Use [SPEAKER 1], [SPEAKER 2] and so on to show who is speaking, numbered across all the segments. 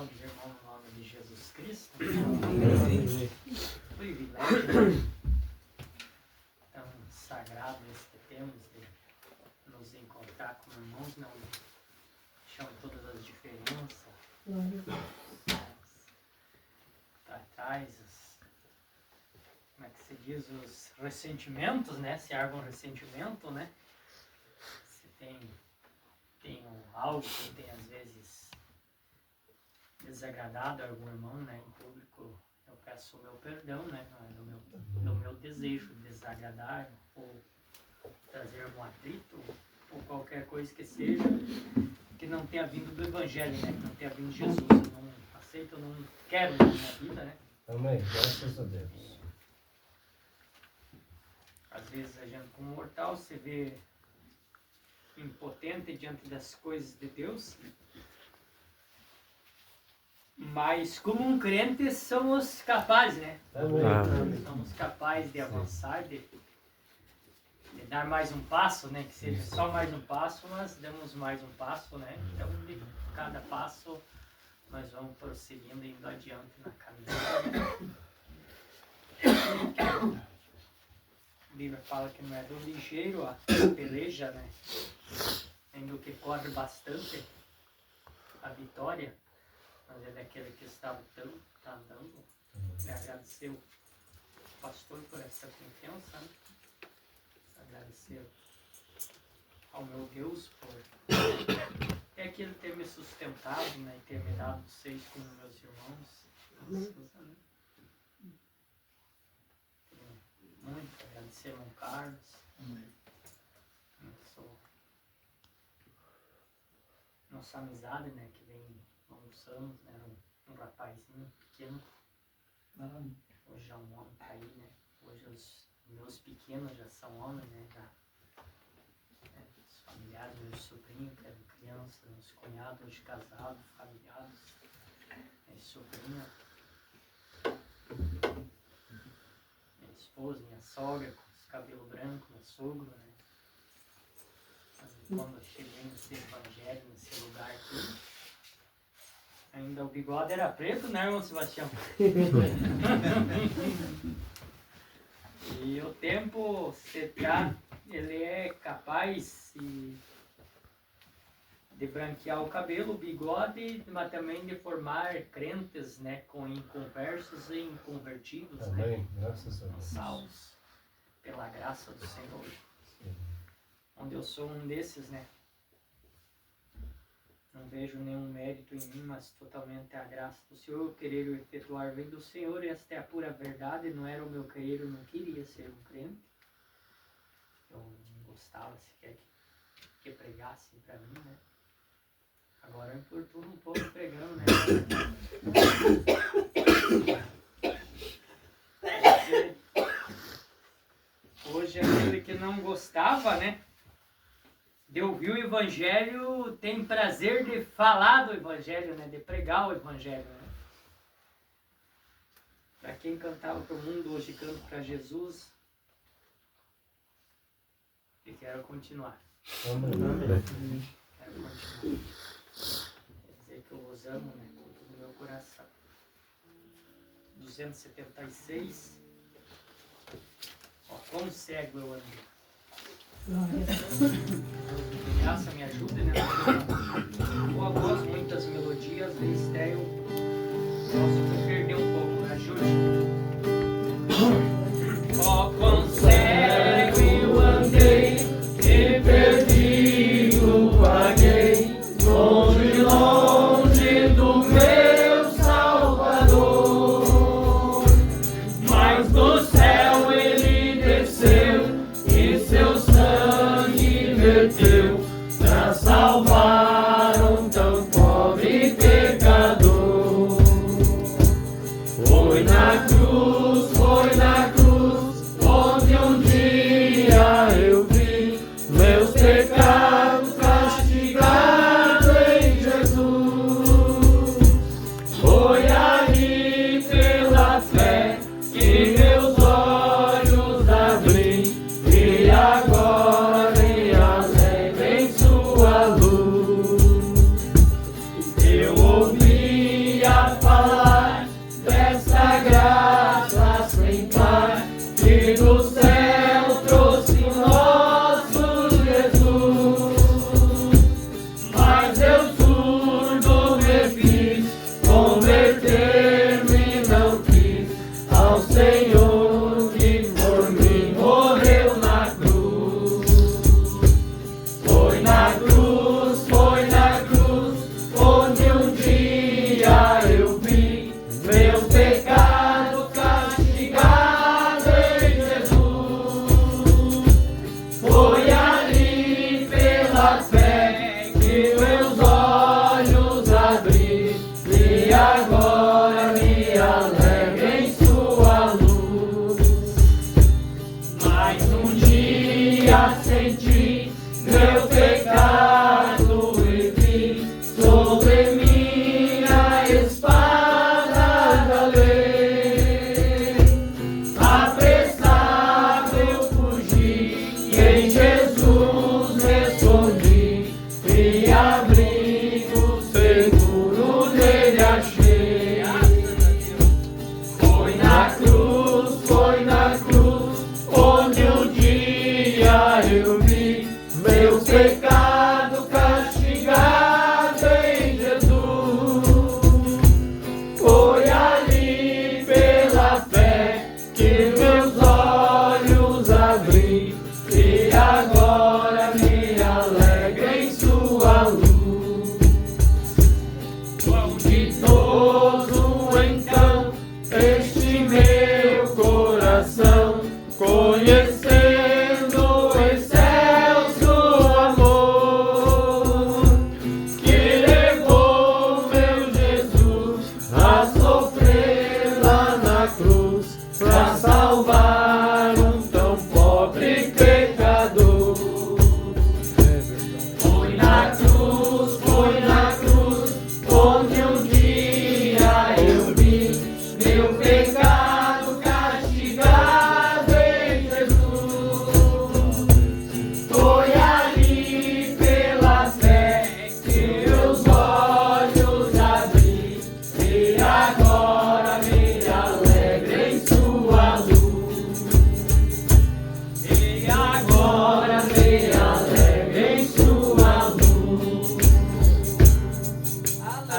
[SPEAKER 1] todos os irmãos no nome de Jesus Cristo. Privilégio tão sagrado esse que temos de nos encontrar como irmãos, não deixando todas as diferenças para trás, como é que se diz, os ressentimentos, né? Se há algum ressentimento, né? Se tem algo que tem às vezes desagradado a algum irmão, né, em público, eu peço o meu perdão, né, do meu desejo de desagradar ou trazer algum atrito ou qualquer coisa que seja que não tenha vindo do Evangelho, né, que não tenha vindo de Jesus. Eu não aceito, eu não quero na minha vida, né.
[SPEAKER 2] Amém, graças a Deus.
[SPEAKER 1] Às vezes a gente como mortal se vê impotente diante das coisas de Deus, mas como um crente somos capazes, né? Somos capazes de avançar, de dar mais um passo, né? Que seja só mais um passo, mas damos mais um passo, né? Então, de cada passo, nós vamos prosseguindo, indo adiante na caminhada. A Bíblia fala que não é do ligeiro a peleja, né? Nem do que corre bastante a vitória, mas é daquele que está andando. E agradecer o pastor por essa confiança, né? Agradecer ao meu Deus por ter me sustentado, né? E ter me dado vocês como meus irmãos. Muito agradecer ao irmão Carlos. Nossa amizade, né, que vem longos anos, né, um rapazinho pequeno. Hoje é um homem tá aí, né? Hoje os meus pequenos já são homens, né? Os familiares, meus sobrinhos, que eram crianças, meus cunhados hoje casados, familiares, minha sobrinha. Esposa, minha sogra, com os cabelos brancos, meu sogro, né? Quando eu cheguei nesse evangelho, nesse lugar aqui, ainda o bigode era preto, né, irmão Sebastião? E o tempo, ele é capaz de branquear o cabelo, o bigode, mas também de formar crentes, né, com inconversos e inconvertidos,
[SPEAKER 2] amém,
[SPEAKER 1] né?
[SPEAKER 2] graças a Deus.
[SPEAKER 1] Salvos pela graça do Senhor. Onde eu sou um desses, né? Não vejo nenhum mérito em mim, mas totalmente a graça do Senhor. O querer efetuar vem do Senhor, e esta é a pura verdade. Não era o meu querer, eu não queria ser um crente. Eu não gostava sequer que pregassem para mim, né? Agora eu importuno um pouco pregando, né? Hoje aquele que não gostava, né, de ouvir o Evangelho, tem prazer de falar do Evangelho, né, de pregar o Evangelho, né? Para quem cantava para o mundo, hoje canto para Jesus. E quero continuar.
[SPEAKER 2] Amém.
[SPEAKER 1] Quero continuar. Quer dizer que eu os amo, né, com todo o meu coração. 276. Ó, quão cego eu andei. Graça me ajuda, né? Boa voz, muitas melodias, de estéreo. Posso perder um pouco, me ajude. Ó, quão cego eu andei, e perdido vaguei, longe, longe do meu Salvador. Mas do céu ele desceu, e seu sangue verteu para salvar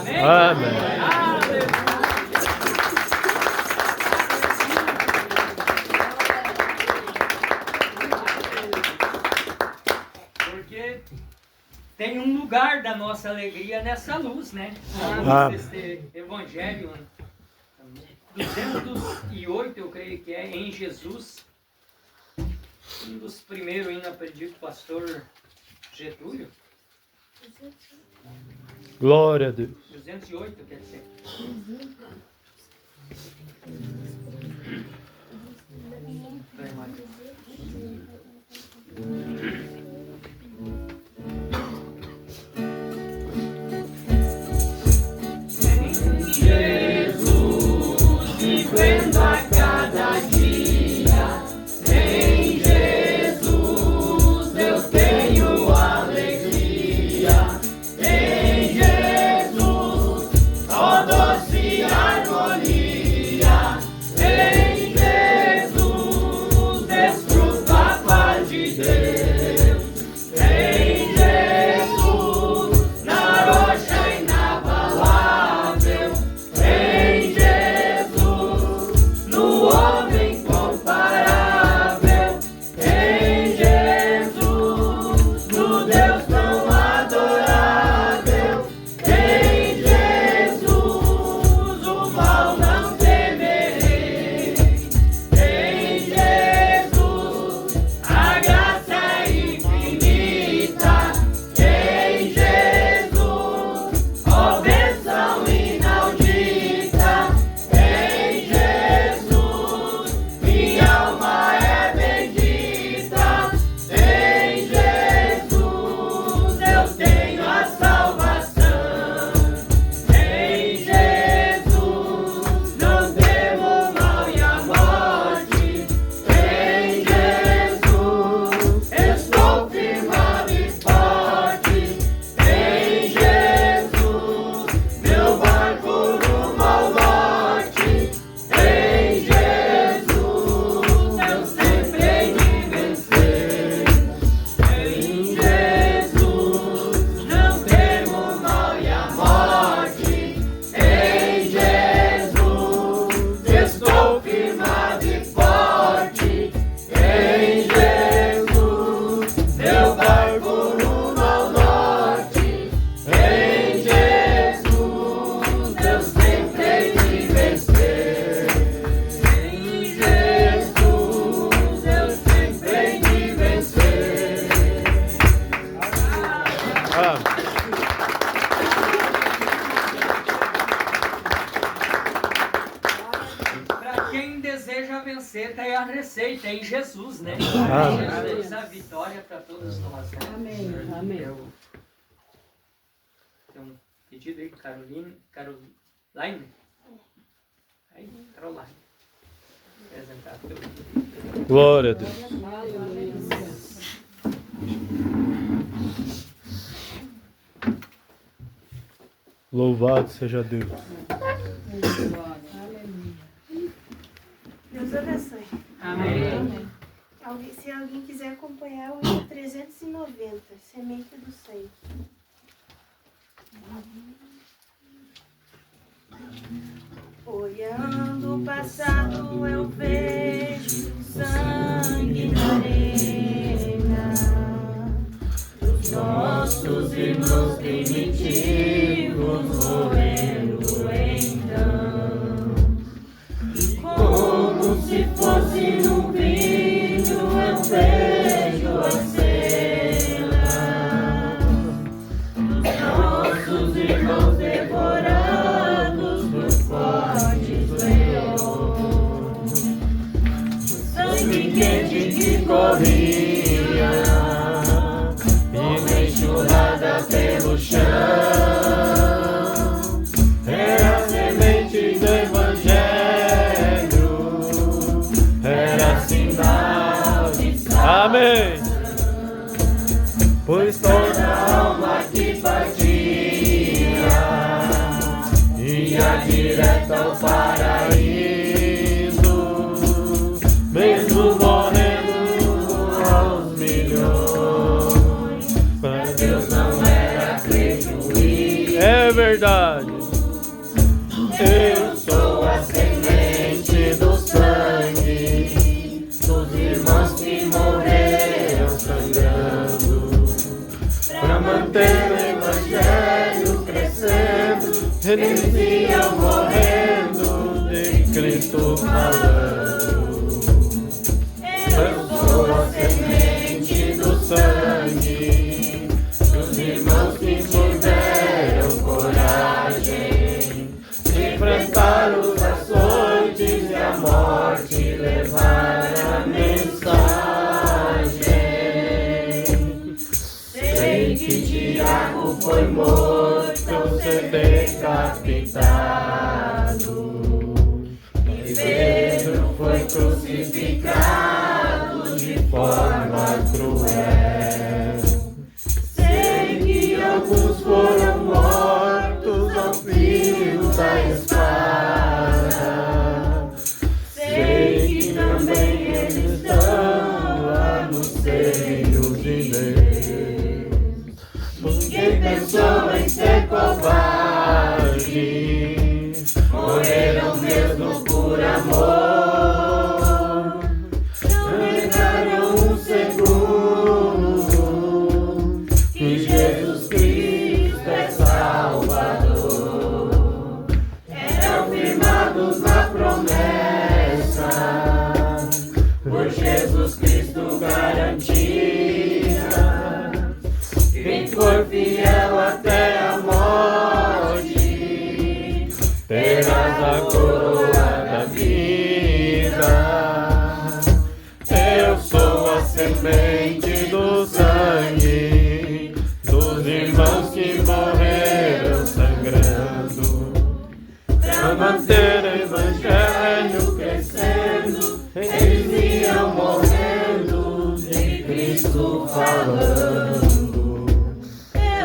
[SPEAKER 1] Amém?
[SPEAKER 3] Amém.
[SPEAKER 1] Aleluia. Porque tem um lugar da nossa alegria nessa luz, né? A luz desse evangelho. 208, eu creio que é, em Jesus. Um dos primeiros ainda aprendi com o pastor Getúlio.
[SPEAKER 3] Glória a Deus.
[SPEAKER 1] 208, quer dizer. Vai, Mário. Jesus, vivendo a cada dia, em Jesus eu tenho alegria, em Jesus, ó doce harmonia, em Jesus desfruto a paz de Deus, em Jesus, na rocha inabalável, em Jesus, no homem comparável, em Jesus, no Deus tão adorável, em Jesus, o mal não temerei, em Jesus, a graça é infinita, em Jesus, ó bênção inaudita, em Jesus, minha alma é bendita, em Jesus, eu tenho a salvação, em Jesus, não temo mal e a morte, em Jesus, estou firmado e forte, em Jesus, meu barco rumo ao norte, em Jesus, eu sempre hei de vencer, em Jesus, não temo mal e a morte, em Jesus, estou firmado e forte, em Jesus, meu barco rumo ao norte, em Jesus, eu sempre hei de vencer, em Jesus, eu sempre hei de vencer.
[SPEAKER 3] Amém.
[SPEAKER 1] Para quem deseja vencer, tem a receita em Jesus, né?
[SPEAKER 3] Amém.
[SPEAKER 1] Jesus, a vitória para todos nós, né?
[SPEAKER 4] Amém. Amém.
[SPEAKER 1] Tem um pedido aí, Caroline. Aí, Caroline. Apresentar teu pedido.
[SPEAKER 3] Glória a Deus. Louvado seja Deus.
[SPEAKER 5] Deus abençoe.
[SPEAKER 1] Amém.
[SPEAKER 5] Se alguém quiser acompanhar o hino 390, Semente do Sangue. Olhando o passado eu vejo sangue na arena dos nossos irmãos primitivos morrendo então. Como se fosse num vídeo eu vejo a cena dos nossos irmãos devorados por fortes leões. Sangue quente que corria e uma enxurrada pelo chão. Era a semente do Evangelho, era sinal de salvação.
[SPEAKER 3] Amém. Pois
[SPEAKER 5] Toda alma que partia ia direto ao paraíso, mesmo morrendo aos milhões. Pra Deus não era prejuízo.
[SPEAKER 3] é verdade. Eu sou a semente do sangue dos irmãos que morreram sangrando para manter o evangelho crescendo. Eles iam morrendo de Cristo falando. Eu sou a semente do sangue dos irmãos que tiveram coragem de enfrentar os açoites e a morte, levar a mensagem. Sei que Tiago foi morto, ser decapitado, e Pedro foi crucificado de forma cruel. Sei que alguns foram mortos ao fio da espada. Sei que também eles estão lá no seio de Deus. Ninguém pensou em ser covarde, morreram mesmo por amor. Não negaram um segundo que Jesus Cristo é Salvador. Eram firmados na promessa, por Jesus Cristo garantida. Quem for fiel até a morte, terás a coroa da vida. Eu sou a semente do sangue dos irmãos que morreram sangrando para manter o evangelho crescendo. Eles iam morrendo de Cristo falando.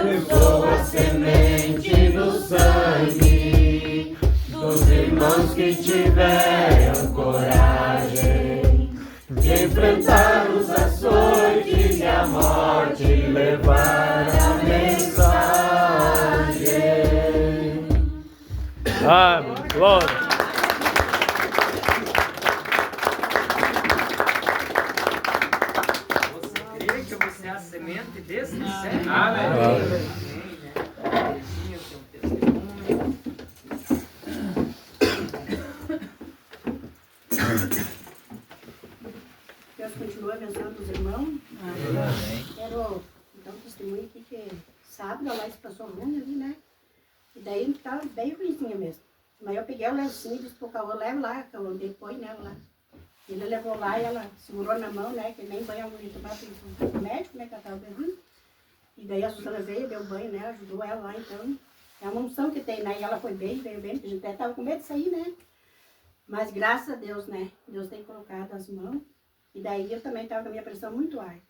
[SPEAKER 3] Eu sou a semente do sangue dos irmãos que tiveram coragem de enfrentar os açoites e a morte, levar a mensagem. Amém. Glória.
[SPEAKER 1] Você crê que você é a semente desse céu?
[SPEAKER 2] Amém.
[SPEAKER 1] Amém, né? Terezinha tem um testemunho.
[SPEAKER 4] Deus continua abençoando os irmãos.
[SPEAKER 2] Amém.
[SPEAKER 4] Quero dar um testemunho aqui que sábado a Laís passou ruim ali, né? E daí ele estava bem ruimzinha mesmo. Mas eu peguei o lencinho e disse pro Caô, leva lá, que eu depois nela lá. Ele levou lá e ela segurou na mão, né? Que nem banho a mulher tomar pro médico, né? Que ela estava bebendo. E daí a Susana veio, deu banho, né? Ajudou ela lá, então. É uma unção que tem, né? E ela foi bem, veio bem, porque a gente até estava com medo de sair, né? Mas graças a Deus, né? Deus tem colocado as mãos. E daí eu também estava com a minha pressão muito alta.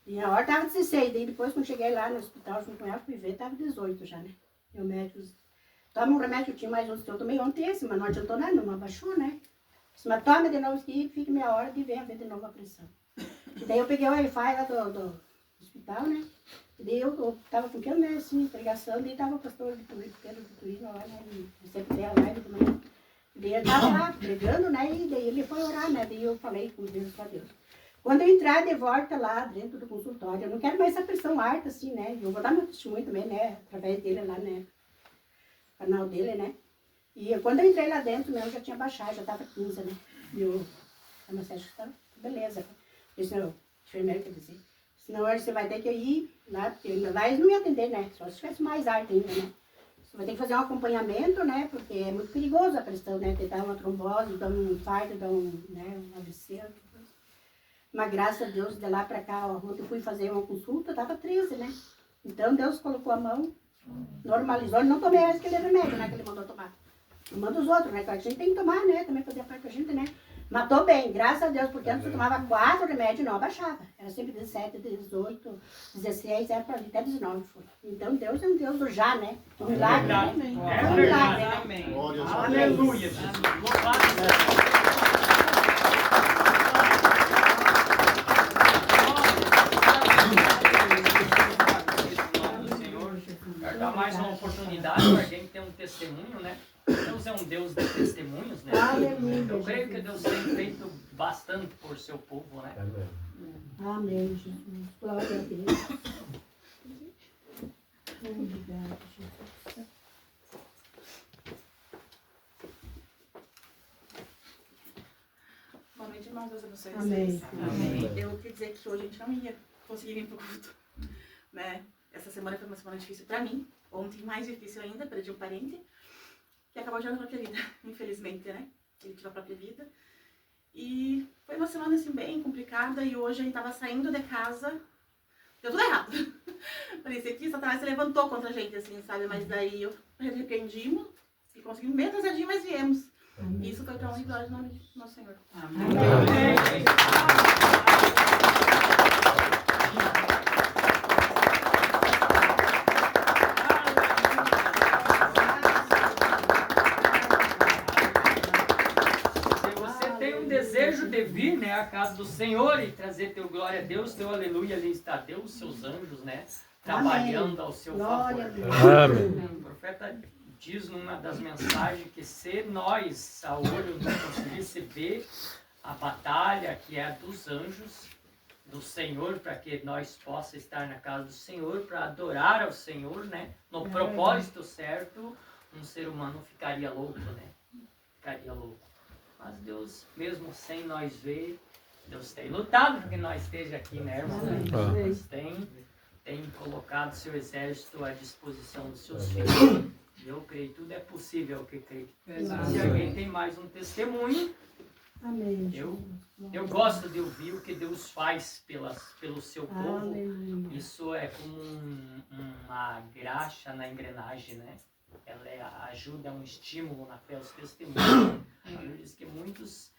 [SPEAKER 4] E a hora estava 16, daí depois quando cheguei lá no hospital junto com ela, fui ver, estava 18 já, né? E o médico disse, toma um remédio, eu tinha mais um, eu tomei ontem esse, mas não adiantou nada, não abaixou, né? Disse, mas toma de novo aqui, fique meia hora de ver de novo a pressão. E daí eu peguei o Wi-Fi lá do hospital, né? E daí eu tava com aquele, né, assim, pregação, daí tava o pastor Pedro Vitorino lá, né? E sempre tem a live de manhã. E daí ele tava lá pregando, né? E daí ele foi orar, né? Daí eu falei com Deus, com Deus. Quando eu entrar de volta lá dentro do consultório, eu não quero mais essa pressão alta, assim, né? Eu vou dar meu testemunho também, né? Através dele lá, né? Canal dele, né? E quando eu entrei lá dentro, meu, já tinha baixado, já tava 15, né? E eu, a massagem estava, beleza. Eu disse, não, o enfermeiro quer dizer, senão hoje você vai ter que ir lá, porque lá eles não iam atender, né? Só se tivesse mais alta ainda, né? Você vai ter que fazer um acompanhamento, né? Porque é muito perigoso a pressão, né? Tentar uma trombose, dar um infarto, dar um AVC, mas graças a Deus, de lá pra cá, ó, ontem eu fui fazer uma consulta, tava 13, né? Então Deus colocou a mão, normalizou, eu não tomei mais aquele remédio, né? Que ele mandou tomar. Eu mando os outros, né? Que a gente tem que tomar, né? Também fazer a parte da gente, né? Mas tô bem, graças a Deus, porque antes eu tomava 4 remédios e não abaixava. Era sempre 17, 18, 16, era pra até 19 foi. Então Deus é um Deus do já, né? Um milagre, né?
[SPEAKER 1] É
[SPEAKER 4] Um
[SPEAKER 1] verdade,
[SPEAKER 4] milagre, né?
[SPEAKER 1] amém.
[SPEAKER 4] Amém.
[SPEAKER 1] Aleluia, Jesus. Louvado seja Deus. Dar mais uma oportunidade para quem tem um testemunho, né? Deus é um Deus de testemunhos, né?
[SPEAKER 4] Aleluia,
[SPEAKER 1] Eu creio que
[SPEAKER 4] Jesus.
[SPEAKER 1] Deus tem feito bastante por seu povo, né?
[SPEAKER 2] Amém.
[SPEAKER 4] Amém, Jesus. Glória a Deus. Obrigada, Jesus.
[SPEAKER 3] Boa noite, irmãos. Deus abençoe
[SPEAKER 4] Amém.
[SPEAKER 3] vocês.
[SPEAKER 2] Amém.
[SPEAKER 3] Eu queria dizer que hoje a gente não ia conseguir vir pro culto, né? Essa semana foi uma semana difícil pra mim. Ontem mais difícil ainda, perdi um parente que acabou de ir na própria vida, infelizmente, né? Ele tirou a própria vida. E foi uma semana, assim, bem complicada. E hoje a gente tava saindo de casa, deu tudo errado. Parecia que Satanás se levantou contra a gente, assim, sabe? Mas daí eu arrependimos e conseguimos meio atrasadinho, mas viemos. E isso foi pra honra e glória do nome do nosso Senhor.
[SPEAKER 1] Se você tem um desejo de vir, né, à casa do Senhor e trazer teu glória a Deus, teu aleluia, ali está Deus, seus anjos, né, trabalhando ao seu
[SPEAKER 4] Glória a
[SPEAKER 1] favor.
[SPEAKER 4] Deus.
[SPEAKER 2] Amém.
[SPEAKER 1] O profeta diz numa das mensagens que se nós, a olho, não conseguisse ver a batalha que é a dos anjos, do Senhor, para que nós possamos estar na casa do Senhor, para adorar ao Senhor, né, no propósito certo, um ser humano ficaria louco, né, ficaria louco. Mas Deus, mesmo sem nós ver, Deus tem lutado para que nós esteja aqui, né, irmão?
[SPEAKER 4] Amém.
[SPEAKER 1] Deus tem colocado seu exército à disposição dos seus filhos. E eu creio, tudo é possível que creio. Se alguém tem mais um testemunho,
[SPEAKER 4] Amém.
[SPEAKER 1] Eu-
[SPEAKER 4] Jesus.
[SPEAKER 1] eu gosto de ouvir o que Deus faz pelo seu povo.
[SPEAKER 4] Aleluia.
[SPEAKER 1] Isso é como uma graxa na engrenagem, né? Ela ajuda, é um estímulo na fé, os testemunhos. A Bíblia diz que muitos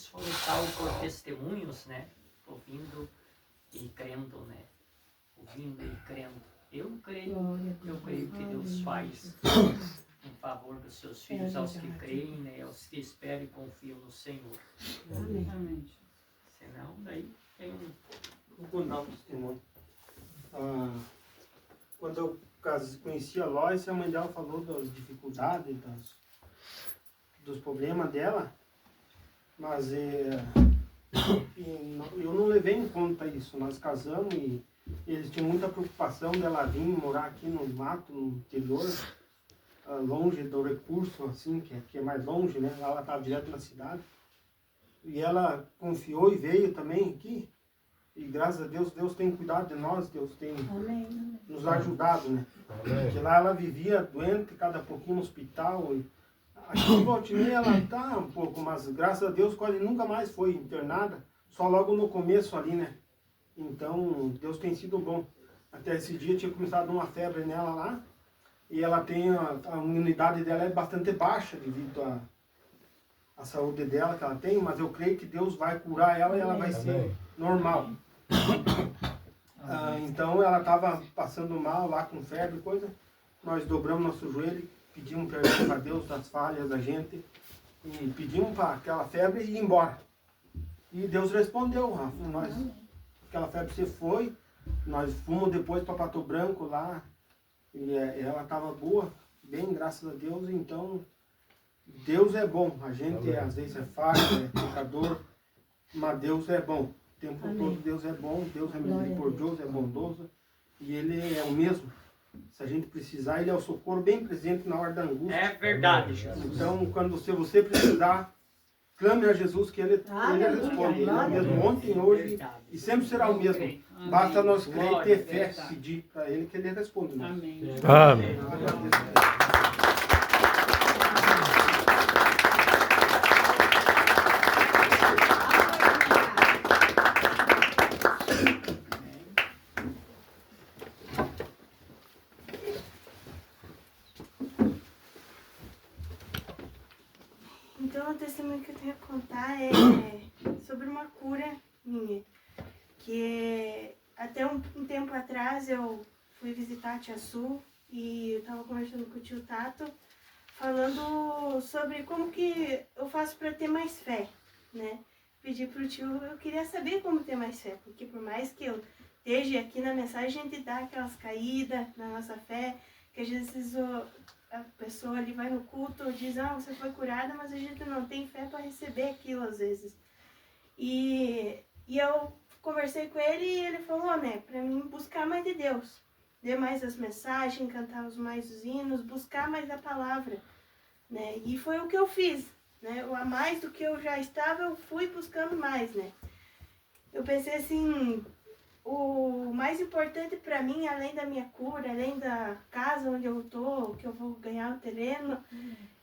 [SPEAKER 1] foram salvos por testemunhos, né? Ouvindo e crendo, né? Ouvindo e crendo. Eu creio que Deus faz em favor dos seus filhos, aos que creem, né? Aos que esperam e confiam no Senhor.
[SPEAKER 4] Amém.
[SPEAKER 1] Senão, daí tem um...
[SPEAKER 6] Vou contar um testemunho. Quando eu conheci a Lois, a mãe dela falou das dificuldades, dos problemas dela, mas eu não levei em conta isso. Nós casamos e eles tinham muita preocupação dela vir morar aqui no mato, no interior, longe do recurso, assim, que é mais longe, né? Lá ela estava direto na cidade. E ela confiou e veio também aqui. E graças a Deus, Deus tem cuidado de nós, Deus tem
[SPEAKER 4] Amém.
[SPEAKER 6] nos ajudado, né? Porque lá ela vivia doente, cada pouquinho no hospital. E aqui em Valtimir ela tá um pouco, mas graças a Deus quase nunca mais foi internada. Só logo no começo ali, né? Então, Deus tem sido bom. Até esse dia tinha começado uma febre nela lá. E ela tem, a imunidade dela é bastante baixa devido à saúde dela que ela tem. Mas eu creio que Deus vai curar ela e ela vai ser normal. Então ela estava passando mal lá com febre e coisa. Nós dobramos nosso joelho, pedimos perdão para Deus das falhas da gente e pedimos para aquela febre ir embora. E Deus respondeu, Rafa. Aquela febre se foi, nós fomos depois para Pato Branco lá e ela estava boa, bem, graças a Deus. Então Deus é bom. A gente às vezes é falho, é pecador, mas Deus é bom. O tempo todo Deus é bom, Deus é misericordioso, é bondoso e Ele é o mesmo. Se a gente precisar, Ele é o socorro bem presente na hora da angústia.
[SPEAKER 1] É verdade, Jesus.
[SPEAKER 6] Então, quando você precisar, clame a Jesus que Ele responde. Ele é o mesmo ontem, hoje
[SPEAKER 1] Verdade.
[SPEAKER 6] e sempre será o mesmo. Basta nós crer e ter fé, pedir para Ele que Ele responde. Né?
[SPEAKER 5] Amém.
[SPEAKER 2] Amém.
[SPEAKER 6] Eu agradeço.
[SPEAKER 7] Então, o testemunho que eu tenho a contar é sobre uma cura minha. Que até um tempo atrás eu fui visitar a Tia Su e eu estava conversando com o tio Tato, falando sobre como que eu faço para ter mais fé, né? Pedi pro tio, eu queria saber como ter mais fé, porque por mais que eu esteja aqui na mensagem, a gente dá aquelas caídas na nossa fé, que às vezes a pessoa ali vai no culto, diz, você foi curada, mas a gente não tem fé para receber aquilo às vezes. E eu conversei com ele e ele falou, né, para mim buscar mais de Deus, ler mais as mensagens, cantar mais os hinos, buscar mais a palavra, né, e foi o que eu fiz, né, a mais do que eu já estava, eu fui buscando mais, né. Eu pensei assim, o mais importante para mim, além da minha cura, além da casa onde eu tô, que eu vou ganhar o terreno,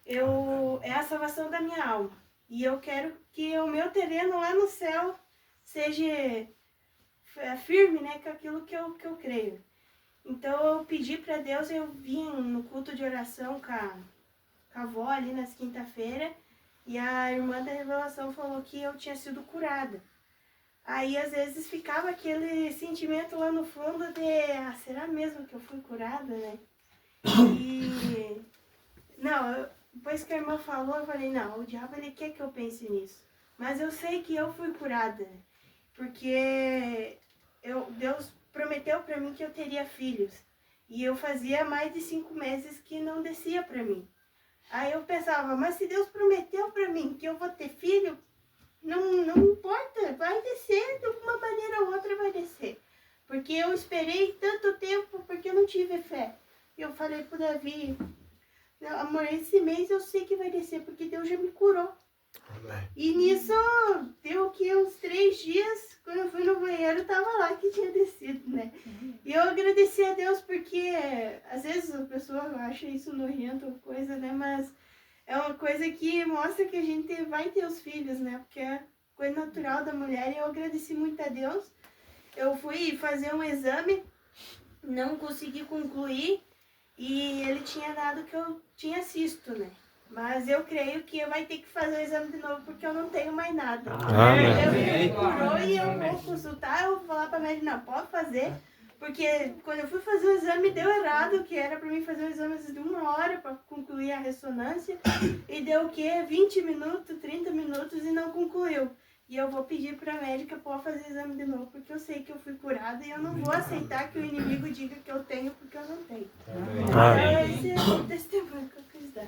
[SPEAKER 7] é a salvação da minha alma. E eu quero que o meu terreno lá no céu seja firme, né, com aquilo que eu creio. Então eu pedi para Deus, eu vim no culto de oração com a avó ali nas quinta-feira, e a irmã da revelação falou que eu tinha sido curada. Aí às vezes ficava aquele sentimento lá no fundo de, será mesmo que eu fui curada, né? E não, depois que a irmã falou, eu falei, não, o diabo ele quer que eu pense nisso. Mas eu sei que eu fui curada, né? Porque Deus prometeu para mim que eu teria filhos. E eu fazia mais de 5 meses que não descia para mim. Aí eu pensava, mas se Deus prometeu para mim que eu vou ter filho, não importa, vai descer, de uma maneira ou outra vai descer. Porque eu esperei tanto tempo, porque eu não tive fé. E eu falei pro Davi, amor, esse mês eu sei que vai descer, porque Deus já me curou. Amém. E nisso, deu que uns 3 dias, quando eu fui no banheiro, tava lá que tinha descido, né? E eu agradeci a Deus, porque às vezes a pessoa acha isso nojento ou coisa, né? Mas é uma coisa que mostra que a gente vai ter os filhos, né? Porque é coisa natural da mulher, e eu agradeci muito a Deus. Eu fui fazer um exame, não consegui concluir, e ele tinha dado que eu tinha cisto, né? Mas eu creio que vai ter que fazer o exame de novo, porque eu não tenho mais nada.
[SPEAKER 2] Amém.
[SPEAKER 7] Eu curou e eu vou consultar, eu vou falar pra médica, não, pode fazer. Porque quando eu fui fazer o exame, deu errado, que era pra mim fazer o exame de 1 hora pra concluir a ressonância. E deu o quê? 20 minutos, 30 minutos e não concluiu. E eu vou pedir pra médica pode fazer o exame de novo, porque eu sei que eu fui curada e eu não vou aceitar que o inimigo diga que eu tenho, porque eu não tenho. Então, esse é o testemunho que eu quis dar.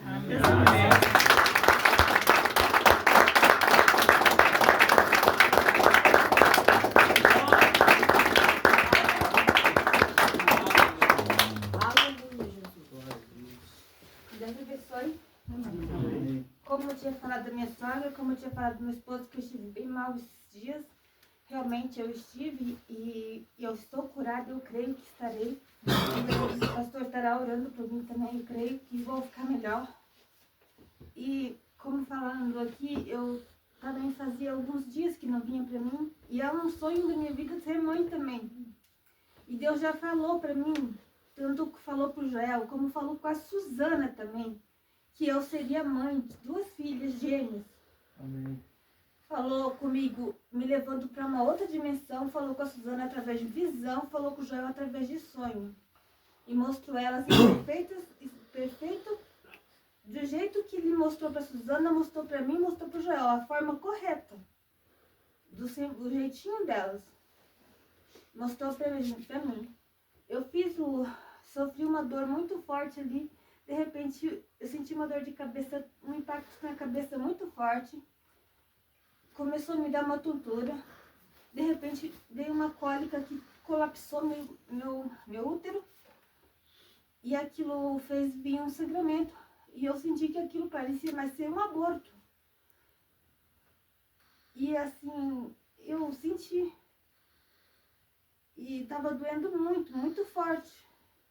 [SPEAKER 4] Como eu tinha falado da minha sogra, como eu tinha falado do meu esposo, que eu estive bem mal esses dias, realmente eu estive e eu estou curada, eu creio que estarei. O pastor estará orando por mim também, eu creio que vou ficar melhor. E como falando aqui, eu também fazia alguns dias que não vinha para mim, e é um sonho da minha vida ser mãe também. E Deus já falou para mim, tanto que falou para o Joel, como falou com a Suzana também, que eu seria mãe de 2 filhas gêmeas. Amém. Falou comigo, me levando para uma outra dimensão, falou com a Suzana através de visão, falou com o Joel através de sonho. E mostrou elas perfeito, do jeito que ele mostrou para a Suzana, mostrou para mim, mostrou para o Joel, a forma correta, do jeitinho delas. Mostrou para mim. Eu sofri uma dor muito forte ali. De repente, eu senti uma dor de cabeça, um impacto na cabeça muito forte. Começou a me dar uma tontura. De repente, veio uma cólica que colapsou meu útero. E aquilo fez vir um sangramento. E eu senti que aquilo parecia mais ser um aborto. E assim, eu senti. E estava doendo muito, muito forte.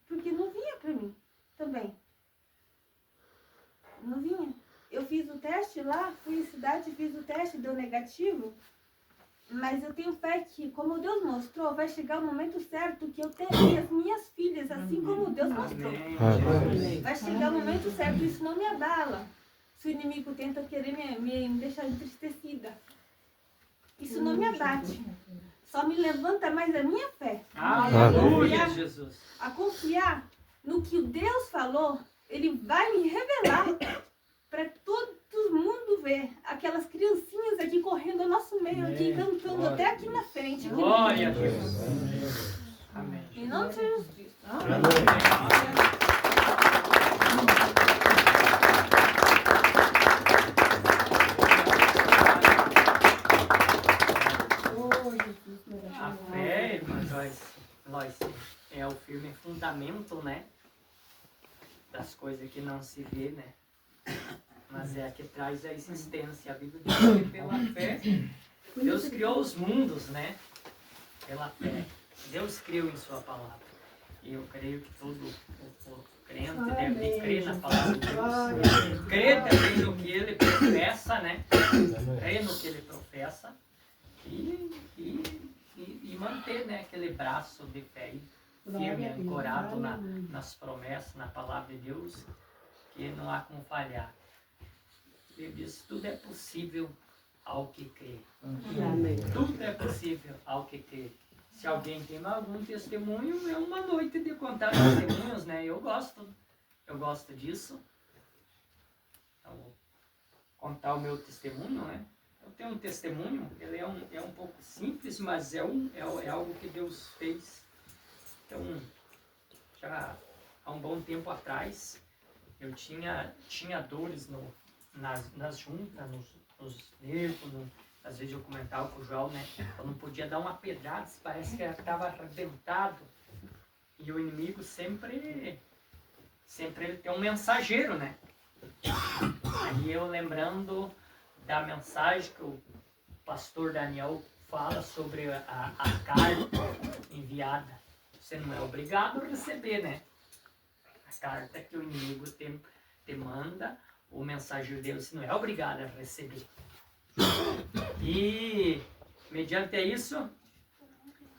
[SPEAKER 4] Porque não vinha para mim também. Não vinha. Eu fiz o teste lá, fui à cidade, fiz o teste, deu negativo. Mas eu tenho fé que, como Deus mostrou, vai chegar o momento certo que eu terei as minhas filhas, assim como Deus mostrou. Vai chegar o momento certo, isso não me abala. Se o inimigo tenta querer me deixar entristecida, isso não me abate. Só me levanta mais a minha fé.
[SPEAKER 1] Aleluia, Jesus.
[SPEAKER 4] A confiar no que o Deus falou. Ele vai me revelar para todo mundo ver aquelas criancinhas aqui correndo ao nosso meio, aqui cantando até aqui na frente.
[SPEAKER 1] Glória a Deus. Amém.
[SPEAKER 4] Em nome de Jesus Cristo.
[SPEAKER 1] Amém. coisa que não se vê, né? Mas é a que traz a existência. A Bíblia diz que pela fé, Deus criou os mundos, né? Pela fé. Deus criou em sua palavra. E eu creio que todo o crente deve crer na palavra de Deus. Crer também no que ele professa, né? Crer no que ele professa. E manter, né, aquele braço de fé firme, ancorado nas promessas, na palavra de Deus, que não há como falhar. Ele diz, tudo é possível ao que crê. Tudo é possível ao que crê. Se alguém tem algum testemunho, é uma noite de contar testemunhos, né? Eu gosto disso. Então, vou contar o meu testemunho, né? Eu tenho um testemunho, ele é um pouco simples, mas é algo que Deus fez. Então, já há um bom tempo atrás, eu tinha dores nas juntas, nos nervos, às vezes eu comentava com o João, né? Eu não podia dar uma pedrada, parece que estava arrebentado. E o inimigo sempre ele tem um mensageiro, né? Aí eu lembrando da mensagem que o pastor Daniel fala sobre a carta enviada. Você não é obrigado a receber, né? A carta que o inimigo te manda, o mensageiro dele, você não é obrigado a receber. E mediante isso,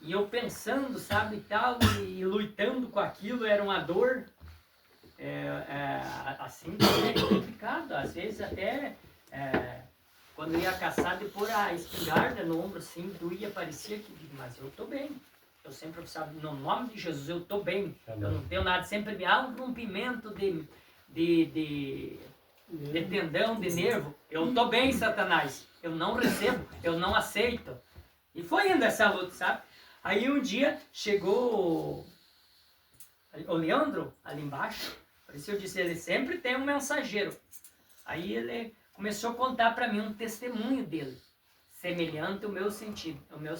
[SPEAKER 1] e eu pensando, sabe, tal, e lutando com aquilo, era uma dor, assim, é complicado. Às vezes até, quando eu ia caçar, de pôr a espingarda no ombro, assim, doía, parecia que, mas eu estou bem. Eu sempre pensava, no nome de Jesus, eu estou bem. Eu não tenho nada, sempre me há um rompimento de tendão, de nervo. Eu estou bem, Satanás. Eu não recebo, eu não aceito. E foi indo essa luta, sabe? Aí um dia chegou o Leandro, ali embaixo. Por isso eu disse, ele sempre tem um mensageiro. Aí ele começou a contar para mim um testemunho dele, semelhante ao meu sentido, o meu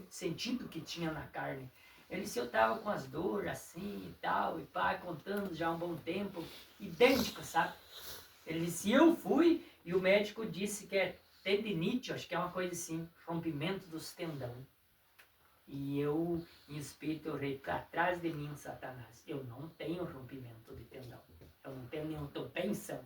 [SPEAKER 1] sentido que tinha na carne. Ele disse, eu estava com as dores assim e tal, e pai, contando já há um bom tempo, idêntico, sabe? Ele disse, eu fui, e o médico disse que é tendinite, acho que é uma coisa assim, rompimento dos tendão. E eu, em espírito, eu orei para trás de mim, Satanás. Eu não tenho rompimento de tendão. Eu não tenho nenhuma tensão.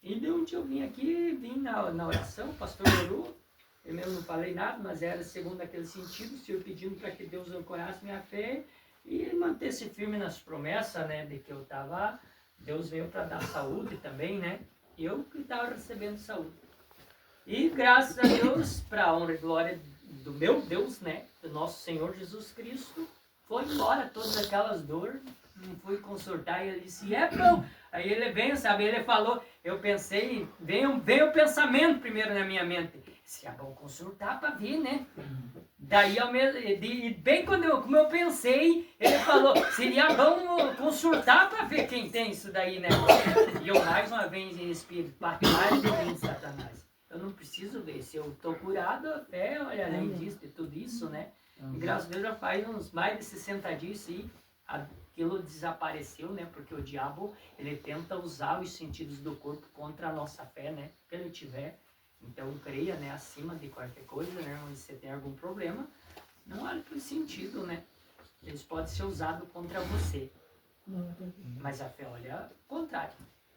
[SPEAKER 1] E de um dia eu vim na oração, o pastor orou. Eu mesmo não falei nada, mas era segundo aquele sentido, o Senhor pedindo para que Deus ancorasse minha fé e mantesse firme nas promessas, né, de que eu estava. Deus veio para dar saúde também, né? E eu que estava recebendo saúde. E graças a Deus, para a honra e glória do meu Deus, né? Do nosso Senhor Jesus Cristo, foi embora todas aquelas dores. Não fui consultar e ele disse, bom. Aí ele veio, sabe? Ele falou, eu pensei, veio o pensamento primeiro na minha mente. Se é bom consultar para ver, né? Daí, bem como eu pensei, ele falou, seria bom consultar para ver quem tem isso daí, né? E eu mais uma vez em espírito, para trás de mim, Satanás. Eu não preciso ver, se eu estou curado, até, olha, além disso, de tudo isso, né? E graças a Deus já faz uns mais de 60 dias e aquilo desapareceu, né? Porque o diabo, ele tenta usar os sentidos do corpo contra a nossa fé, né? Que ele tiver. Então, creia, né, acima de qualquer coisa, né, onde você tem algum problema, não olhe para o sentido, né, eles podem ser usados contra você, mas a fé olha o contrário,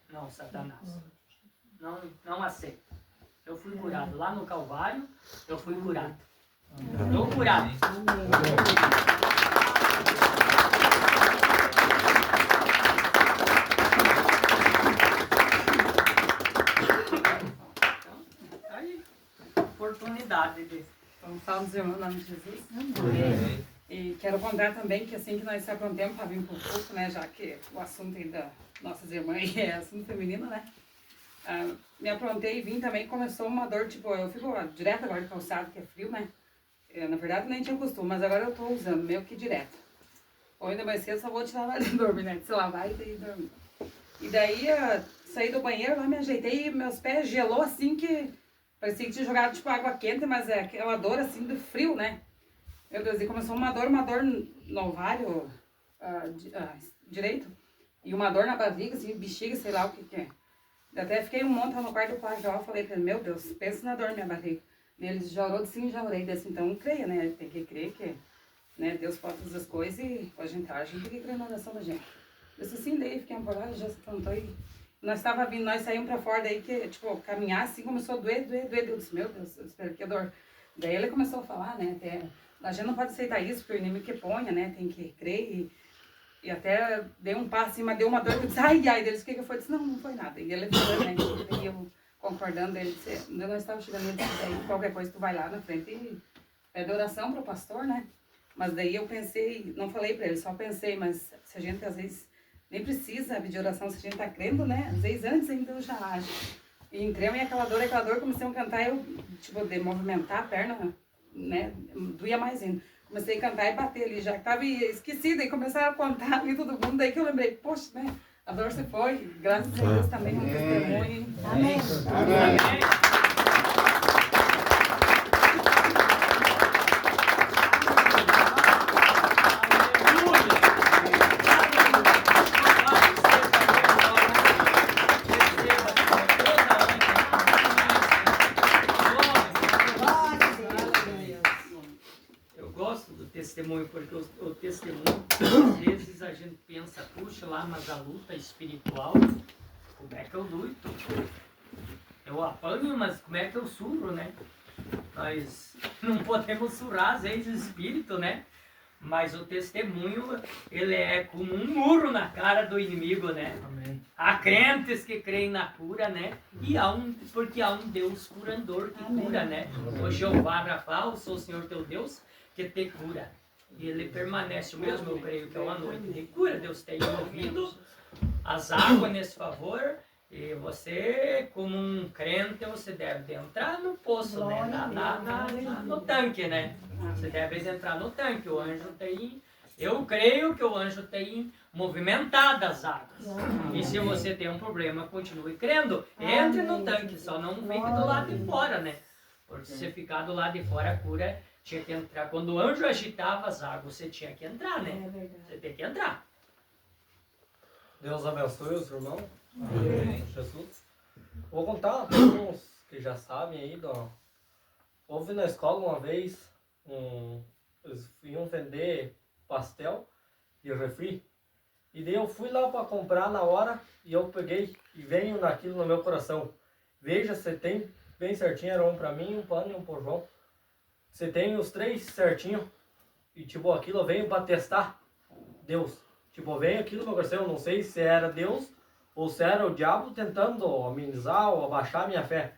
[SPEAKER 1] não, Satanás, não aceita. Eu fui curado lá no Calvário, eu fui curado, estou curado. Oportunidade de...
[SPEAKER 8] Então, salve os irmãos, em nome de Jesus. Amém. E quero contar também que assim que nós se aprontemos para vir para o culto, né, já que o assunto aí das nossas irmãs é assunto feminino, né, me aprontei e vim também, começou uma dor, tipo, eu fico direto agora de calçado, que é frio, né, eu, na verdade nem tinha costume, mas agora eu estou usando, meio que direto. Ou ainda mais cedo, só vou tirar lá de dormir, né, de se lavar e daí dormir. E daí, saí do banheiro, lá me ajeitei e meus pés gelou assim que... Parecia que tinha jogado tipo água quente, mas é aquela dor assim do frio, né? Meu Deus, e começou uma dor no ovário direito. E uma dor na barriga, assim, bexiga, sei lá o que é. Até fiquei um monte no quarto do Pai João, falei pra ele, meu Deus, pensa na dor na minha barriga. E ele já orou, sim, já orei. Disse, então creia, né? Tem que crer que, né, Deus pode fazer as coisas e a gente tem que crer na oração da gente. Eu disse, sim, daí fiquei por lá, já se cantou e nós estava vindo, nós saímos pra fora, daí que, tipo, caminhar assim, começou a doer. Eu disse, meu Deus, eu disse, que dor. Daí ele começou a falar, né, até, a gente não pode aceitar isso, porque o inimigo que ponha, né, tem que crer e até dei um passo assim, mas deu uma dor, eu disse, ai, dele, o que foi? Eu disse, não foi nada. E ele falou, né, e eu concordando, ele disse, nós estávamos chegando, ele disse, daí qualquer coisa tu vai lá na frente e pede oração pro pastor, né. Mas daí eu pensei, não falei pra ele, só pensei, mas se a gente às vezes nem precisa de oração, se a gente tá crendo, né? Às vezes antes ainda eu já acho. E entremos e aquela dor, comecei a cantar, eu, tipo, de movimentar a perna, né? Doía mais ainda. Comecei a cantar e bater ali, já estava esquecida, e começaram a contar ali todo mundo, daí que eu lembrei, poxa, né? A dor se foi, graças a Deus também, um testemunho.
[SPEAKER 4] Amém.
[SPEAKER 1] Amém. Testemunho, porque o testemunho, às vezes a gente pensa, puxa lá, mas a luta espiritual, como é que eu luto? Eu apanho, mas como é que eu surro, né? Nós não podemos surrar, às vezes, o espírito, né? Mas o testemunho, ele é como um murro na cara do inimigo, né?
[SPEAKER 6] Amém.
[SPEAKER 1] Há crentes que creem na cura, né? E porque há um Deus curandor que cura, né? O Jeová Rafa, eu sou o Senhor teu Deus, que te cura. E ele permanece o mesmo, eu creio que é uma noite de cura. Deus tem ouvido as águas nesse favor. E você, como um crente, você deve entrar no poço, né? No tanque, né? Você deve entrar no tanque. O anjo tem... Eu creio que o anjo tem movimentado as águas. E se você tem um problema, continue crendo. Entre no tanque, só não fique do lado de fora, né? Porque se você ficar do lado de fora, a cura tinha que entrar. Quando o anjo agitava as águas, você tinha que entrar, né? Você tem que entrar.
[SPEAKER 9] Deus abençoe os irmãos. Amém. Jesus. Vou contar para uns que já sabem aí. Houve na escola uma vez, eles iam vender pastel e refri. E daí eu fui lá para comprar na hora e eu peguei e venho naquilo no meu coração. Veja, você tem bem certinho, era um para mim, um pano e um pro João. Você tem os três certinho e tipo, aquilo eu venho para testar Deus. Tipo, veio aquilo no meu coração, eu não sei se era Deus ou se era o diabo tentando amenizar ou abaixar a minha fé.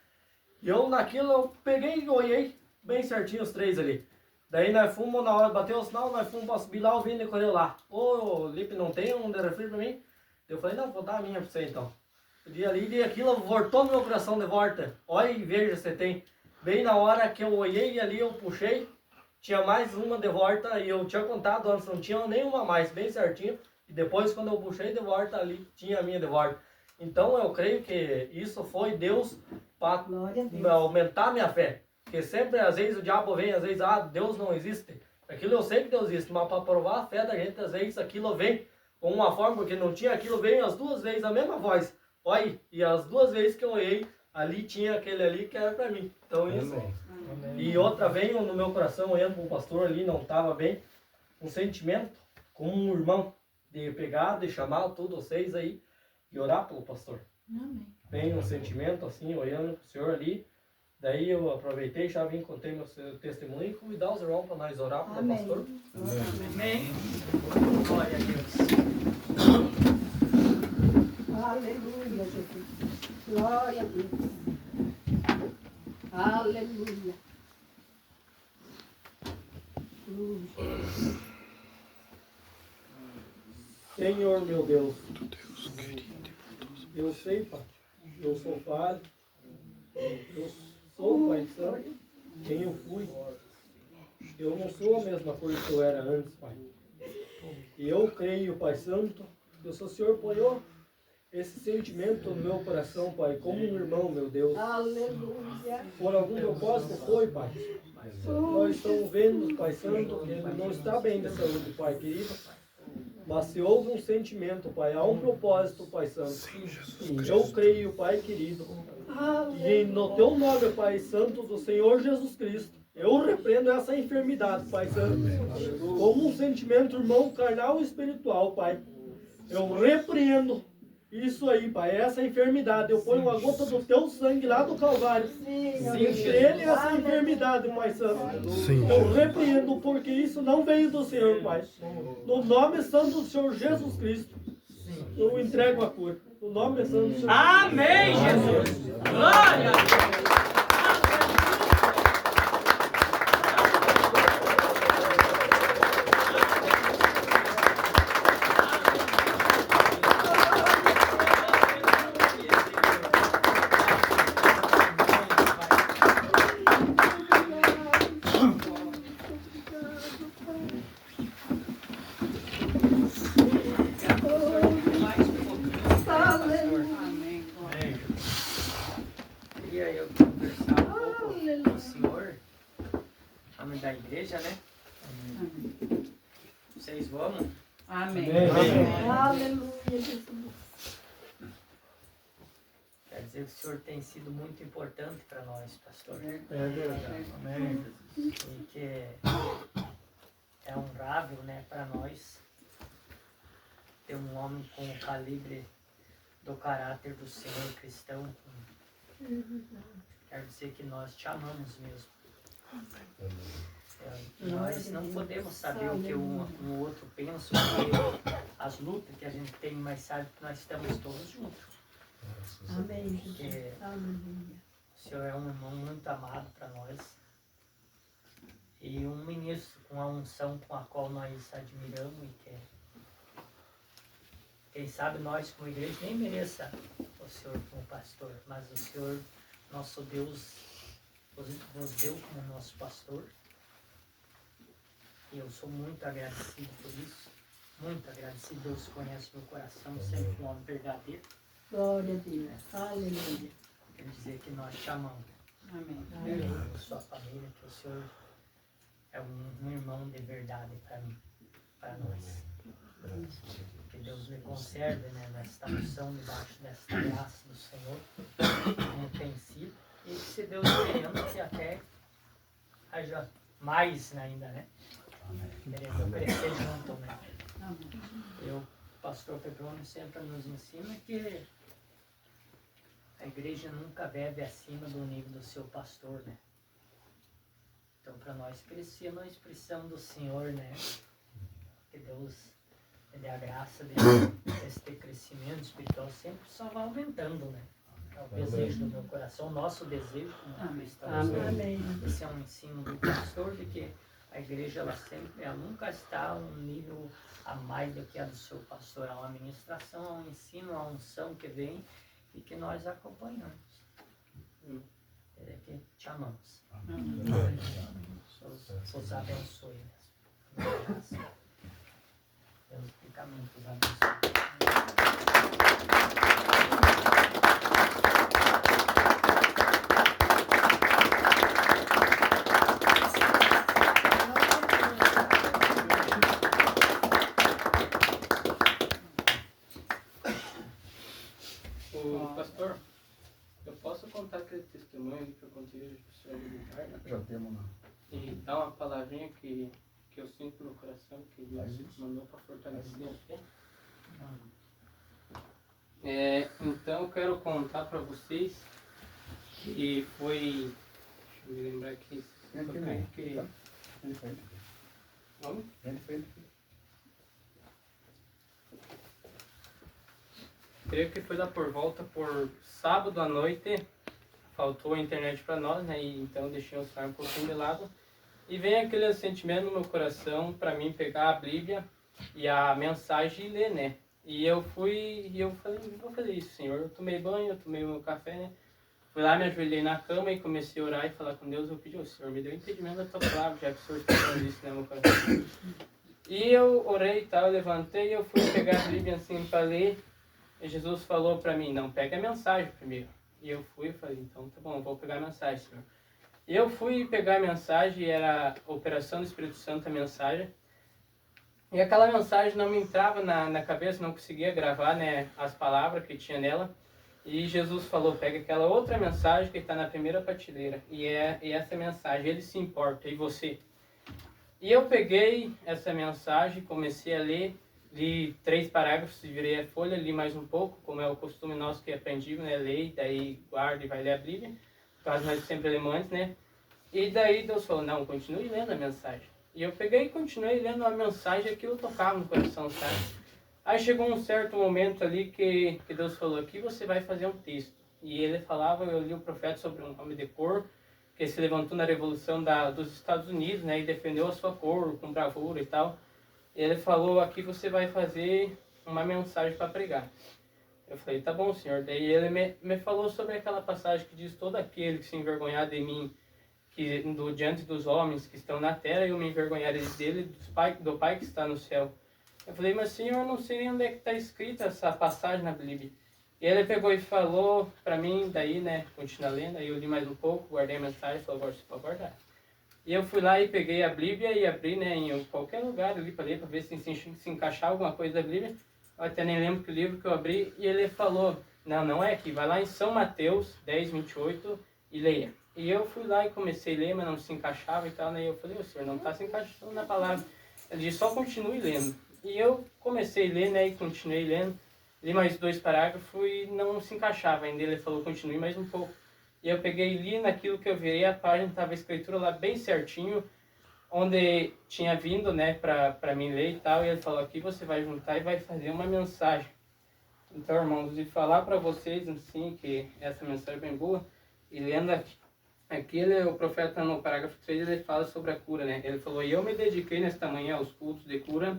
[SPEAKER 9] E eu naquilo eu peguei e olhei bem certinho os três ali. Daí nós fomos, na hora de bater o sinal, nós fomos para subir lá, o Vini correu lá. Ô, Lipe, não tem um de refri pra mim? Eu falei, não, vou dar a minha pra você então. E ali, e aquilo voltou no meu coração de volta. Olha e veja se tem. Bem na hora que eu olhei ali, eu puxei, tinha mais uma de volta e eu tinha contado antes, não tinha nenhuma mais, bem certinho. E depois quando eu puxei de volta ali, tinha a minha de volta. Então eu creio que isso foi Deus para aumentar a minha fé. Porque sempre, às vezes, o diabo vem, às vezes, Deus não existe. Aquilo eu sei que Deus existe, mas para provar a fé da gente, às vezes, aquilo vem com uma forma, porque não tinha aquilo, veio as duas vezes a mesma voz. Olha, e as duas vezes que eu olhei, ali tinha aquele ali que era para mim. Então isso. Amém. E outra veio no meu coração, olhando para o pastor ali, não estava bem, um sentimento, como um irmão, de pegar, de chamar todos vocês aí e orar pelo pastor.
[SPEAKER 3] Amém.
[SPEAKER 9] Vem um sentimento assim, olhando para o senhor ali. Daí eu aproveitei, já vim, contei meu testemunho e convidar os irmãos para nós orar pelo pastor.
[SPEAKER 1] Amém. Glória a Deus.
[SPEAKER 4] Aleluia, Jesus. Glória a Deus. Aleluia.
[SPEAKER 9] Senhor meu Deus, eu sei, Pai, eu sou padre, eu sou Pai Santo, quem eu fui. Eu não sou a mesma coisa que eu era antes, Pai. E eu creio, Pai Santo, que o Senhor ponhou esse sentimento no meu coração, Pai, como um irmão, meu Deus.
[SPEAKER 4] Aleluia.
[SPEAKER 9] Por algum propósito foi, Pai. Nós estamos vendo, Pai Santo, que ele não está bem de saúde, Pai querido. Mas se houve um sentimento, Pai, há um propósito, Pai Santo. Eu creio, Pai querido. E no teu nome, Pai Santo, do Senhor Jesus Cristo, eu repreendo essa enfermidade, Pai Santo. Como um sentimento, irmão, carnal e espiritual, Pai. Eu repreendo isso aí, Pai, essa enfermidade. Eu ponho uma gota do teu sangue lá do Calvário. Ele essa enfermidade, Pai Santo. Eu repreendo porque isso não veio do Senhor, Pai. No nome santo do Senhor Jesus Cristo, eu entrego a cura. No nome santo do Senhor.
[SPEAKER 1] Amém, Jesus. Glória a Deus. Queria eu conversar um pouco com o senhor, em nome da igreja, né? Vocês vão?
[SPEAKER 8] Amém.
[SPEAKER 4] Aleluia, Jesus.
[SPEAKER 1] Quer dizer que o senhor tem sido muito importante para nós, pastor.
[SPEAKER 9] É verdade. Amém.
[SPEAKER 1] E que é honrável, né, para nós ter um homem com o calibre do caráter do Senhor cristão. Quer dizer que nós te amamos mesmo. Nós não podemos saber o que um outro pensa, porque as lutas que a gente tem, mas sabe que nós estamos todos juntos.
[SPEAKER 4] Amém,
[SPEAKER 1] Porque
[SPEAKER 4] Jesus. Aleluia.
[SPEAKER 1] o Senhor é um irmão muito amado para nós. E um ministro com a unção com a qual nós admiramos e que quem sabe nós como igreja nem mereça o Senhor como pastor, mas o Senhor, nosso Deus, nos deu como nosso pastor. E eu sou muito agradecido por isso. Muito agradecido. Deus conhece meu coração, sempre um homem verdadeiro.
[SPEAKER 4] Glória a Deus. Aleluia.
[SPEAKER 1] Quer dizer que nós te amamos.
[SPEAKER 8] Amém.
[SPEAKER 1] A sua família, que o Senhor é um irmão de verdade para mim, para nós. Que Deus me conserve, né, nesta unção, debaixo desta graça do Senhor, como tem sido. E que se Deus querendo, que até haja mais ainda, né? Querendo crescer junto, né? O pastor Petrônio sempre nos ensina que a igreja nunca bebe acima do nível do seu pastor, né? Então, para nós crescer, nós precisamos do Senhor, né? Que Deus dê a graça desse crescimento espiritual sempre só vai aumentando, né? É o desejo do meu coração, o nosso desejo como cristãos.
[SPEAKER 4] Amém.
[SPEAKER 1] Esse é um ensino do pastor de que a igreja ela nunca está a um nível a mais do que a do seu pastor. Há uma ministração, há um ensino, há uma unção que vem e que nós acompanhamos. É que te amamos. Os abençoe. Deus fica muito os abençoe.
[SPEAKER 10] Pastor, eu posso contar aquele testemunho que eu contei hoje para o senhor militar, né?
[SPEAKER 2] Já temos na...
[SPEAKER 10] E dar uma palavrinha que eu sinto no coração, que Deus mandou para fortalecer a fé. Então eu quero contar para vocês que foi... Deixa eu me lembrar aqui. Creio que foi lá por volta por sábado à noite, faltou a internet para nós, né? E então deixei o celular um pouquinho de lado. E vem aquele sentimento no meu coração para mim pegar a Bíblia e a mensagem e ler, né? E eu falei, vou fazer isso, Senhor. Eu tomei banho, eu tomei o meu café, né? Fui lá, me ajoelhei na cama e comecei a orar e falar com Deus. Eu pedi, o Senhor, me deu entendimento da tua palavra, já que o Senhor está falando isso, né, meu coração. E eu orei e tal, eu levantei e eu fui pegar a Bíblia assim para ler. E Jesus falou para mim, não, pega a mensagem primeiro. E eu fui e falei, então tá bom, vou pegar a mensagem, Senhor. E eu fui pegar a mensagem, era Operação do Espírito Santo, a mensagem. E aquela mensagem não me entrava na cabeça, não conseguia gravar, né, as palavras que tinha nela. E Jesus falou, pega aquela outra mensagem que está na primeira prateleira. E essa mensagem, ele se importa, e você? E eu peguei essa mensagem, comecei a ler, li 3 parágrafos, virei a folha, li mais um pouco, como é o costume nosso que aprendi, né, ler, daí guarda e vai ler a Bíblia. Caso nós sempre lemos antes, né? E daí Deus falou, não, continue lendo a mensagem. E eu peguei e continuei lendo a mensagem, aquilo tocava no coração, sabe? Aí chegou um certo momento ali que Deus falou, aqui você vai fazer um texto. E ele falava, eu li o profeta sobre um homem de cor, que se levantou na Revolução dos Estados Unidos, né? E defendeu a sua cor com bravura e tal. E ele falou, aqui você vai fazer uma mensagem para pregar. Eu falei, tá bom, senhor. Daí ele me falou sobre aquela passagem que diz, todo aquele que se envergonhar de mim, diante dos homens que estão na terra, eu me envergonharei dele, do Pai que está no céu. Eu falei, mas senhor, eu não sei nem onde é que está escrita essa passagem na Bíblia. E ele pegou e falou para mim, daí, né, continua lendo, aí eu li mais um pouco, guardei a mensagem, falou, agora você pode guardar. E eu fui lá e peguei a Bíblia e abri, né, em qualquer lugar ali para ler, para ver se encaixava alguma coisa da Bíblia. Eu até nem lembro que livro que eu abri, e ele falou, não é aqui, vai lá em São Mateus 10, 28 e leia. E eu fui lá e comecei a ler, mas não se encaixava e tal, né, e eu falei, o senhor não está se encaixando na palavra. Ele disse, só continue lendo. E eu comecei a ler, né, e continuei lendo, li mais 2 parágrafos e não se encaixava ainda. Ele falou, continue mais um pouco. E eu peguei e li naquilo que eu virei, a página estava a escritura lá bem certinho, onde tinha vindo, né, para mim ler e tal. E ele falou, aqui você vai juntar e vai fazer uma mensagem. Então, irmãos, de falar para vocês, assim, que essa mensagem é bem boa, e lendo aqui o profeta no parágrafo 3, ele fala sobre a cura, né. Ele falou, e eu me dediquei nesta manhã aos cultos de cura,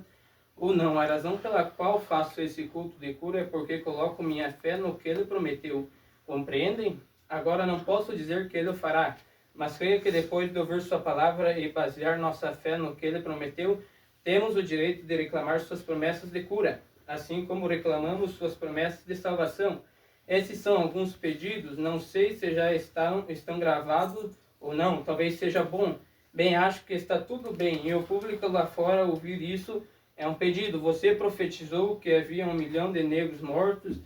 [SPEAKER 10] ou não, a razão pela qual faço esse culto de cura é porque coloco minha fé no que ele prometeu. Compreendem? Agora não posso dizer que ele o fará, mas creio que depois de ouvir sua palavra e basear nossa fé no que ele prometeu, temos o direito de reclamar suas promessas de cura, assim como reclamamos suas promessas de salvação. Esses são alguns pedidos, não sei se já estão gravados ou não, talvez seja bom. Bem, acho que está tudo bem, e o público lá fora ouvir isso é um pedido. Você profetizou que havia 1 milhão de negros mortos,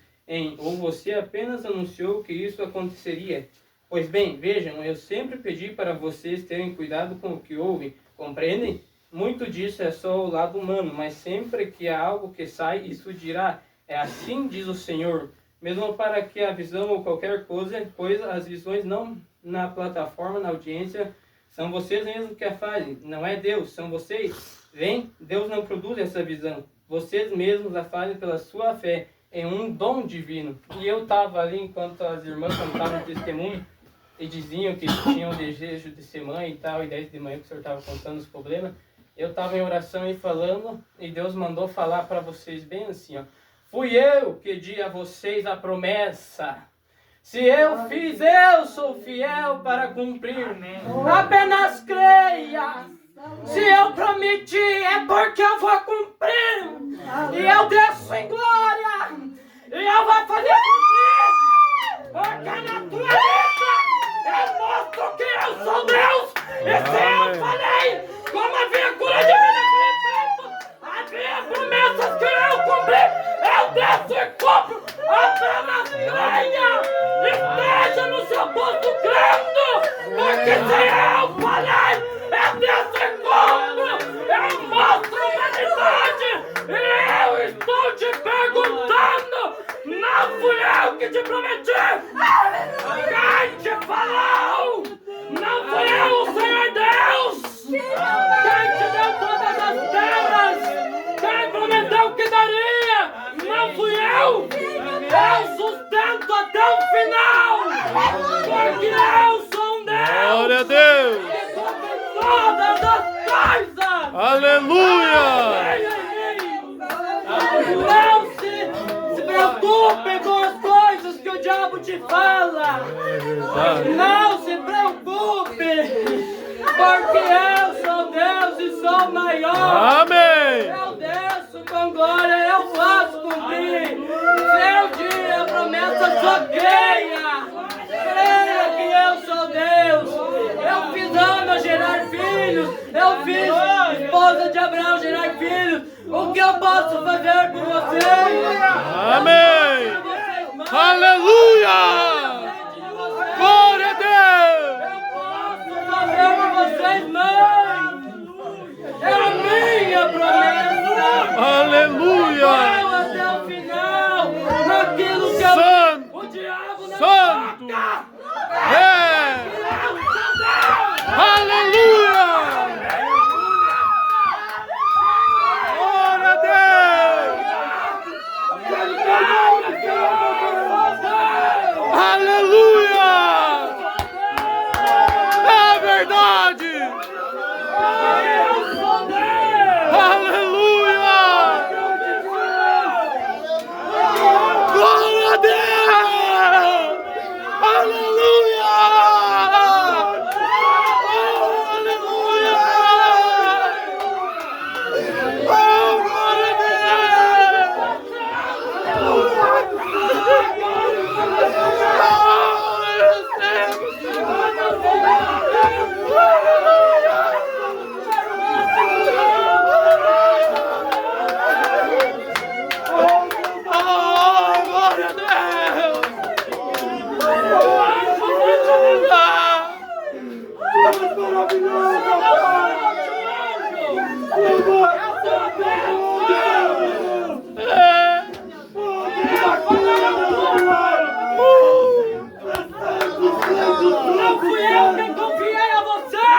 [SPEAKER 10] ou você apenas anunciou que isso aconteceria? Pois bem, vejam, eu sempre pedi para vocês terem cuidado com o que ouvem, compreendem? Muito disso é só o lado humano, mas sempre que há algo que sai, isso dirá, é assim diz o Senhor. Mesmo para que a visão ou qualquer coisa, pois as visões não na plataforma, na audiência, são vocês mesmos que a fazem, não é Deus, são vocês. Vem, Deus não produz essa visão. Vocês mesmos a fazem pela sua fé em um dom divino. E eu estava ali enquanto as irmãs contavam testemunho e diziam que tinham desejo de ser mãe e tal, e 10 de manhã que o senhor estava contando os problemas. Eu estava em oração e falando, e Deus mandou falar para vocês bem assim, ó. Fui eu que di a vocês a promessa. Se eu fiz, eu sou fiel para cumprir. Apenas creia. Se eu prometi, é porque eu vou cumprir. E eu desço em glória. E eu vou fazer cumprir. Porque a natureza, eu mostro que eu sou Deus. E se eu falei, como havia cura divina naquele tempo, havia promessas que eu cumpri. Eu desço e cumpro. Apenas creia. Esteja no seu posto crendo. Porque se eu falei, eu desço e cumpro. Eu mostro humanidade. E eu estou te perguntando. Não fui eu que te prometi. Quem te falou? Não fui eu, o Senhor Deus. Quem te deu todas as terras? Quem prometeu que daria? Não fui eu. Eu sustento até o final. Porque eu sou um Deus.
[SPEAKER 11] Glória a Deus.
[SPEAKER 10] Que sobre todas as coisas.
[SPEAKER 11] Aleluia.
[SPEAKER 10] Não se preocupe com as coisas que o diabo te fala. Não se preocupe. Porque eu sou Deus e sou maior.
[SPEAKER 11] Amém.
[SPEAKER 10] Eu desço com glória, eu faço cumprir. Seu dia, a promessa só creia. Creia que eu sou Deus. Eu fiz Ana gerar filhos. Eu fiz esposa de Abraão gerar filhos.
[SPEAKER 1] O que eu posso fazer por vocês?
[SPEAKER 11] Amém. Aleluia. Glória a Deus.
[SPEAKER 1] Fazer por vocês, mãe. É a minha promessa.
[SPEAKER 11] Aleluia.
[SPEAKER 1] Eu até o final. Naquilo que eu...
[SPEAKER 11] Santo.
[SPEAKER 1] O diabo não
[SPEAKER 11] Santo.
[SPEAKER 1] toca.
[SPEAKER 11] É. Aleluia. Glória a Deus. Aleluia. É verdade. Aleluia. Glória a Deus. Aleluia.
[SPEAKER 1] Não fui eu quem confiei a você!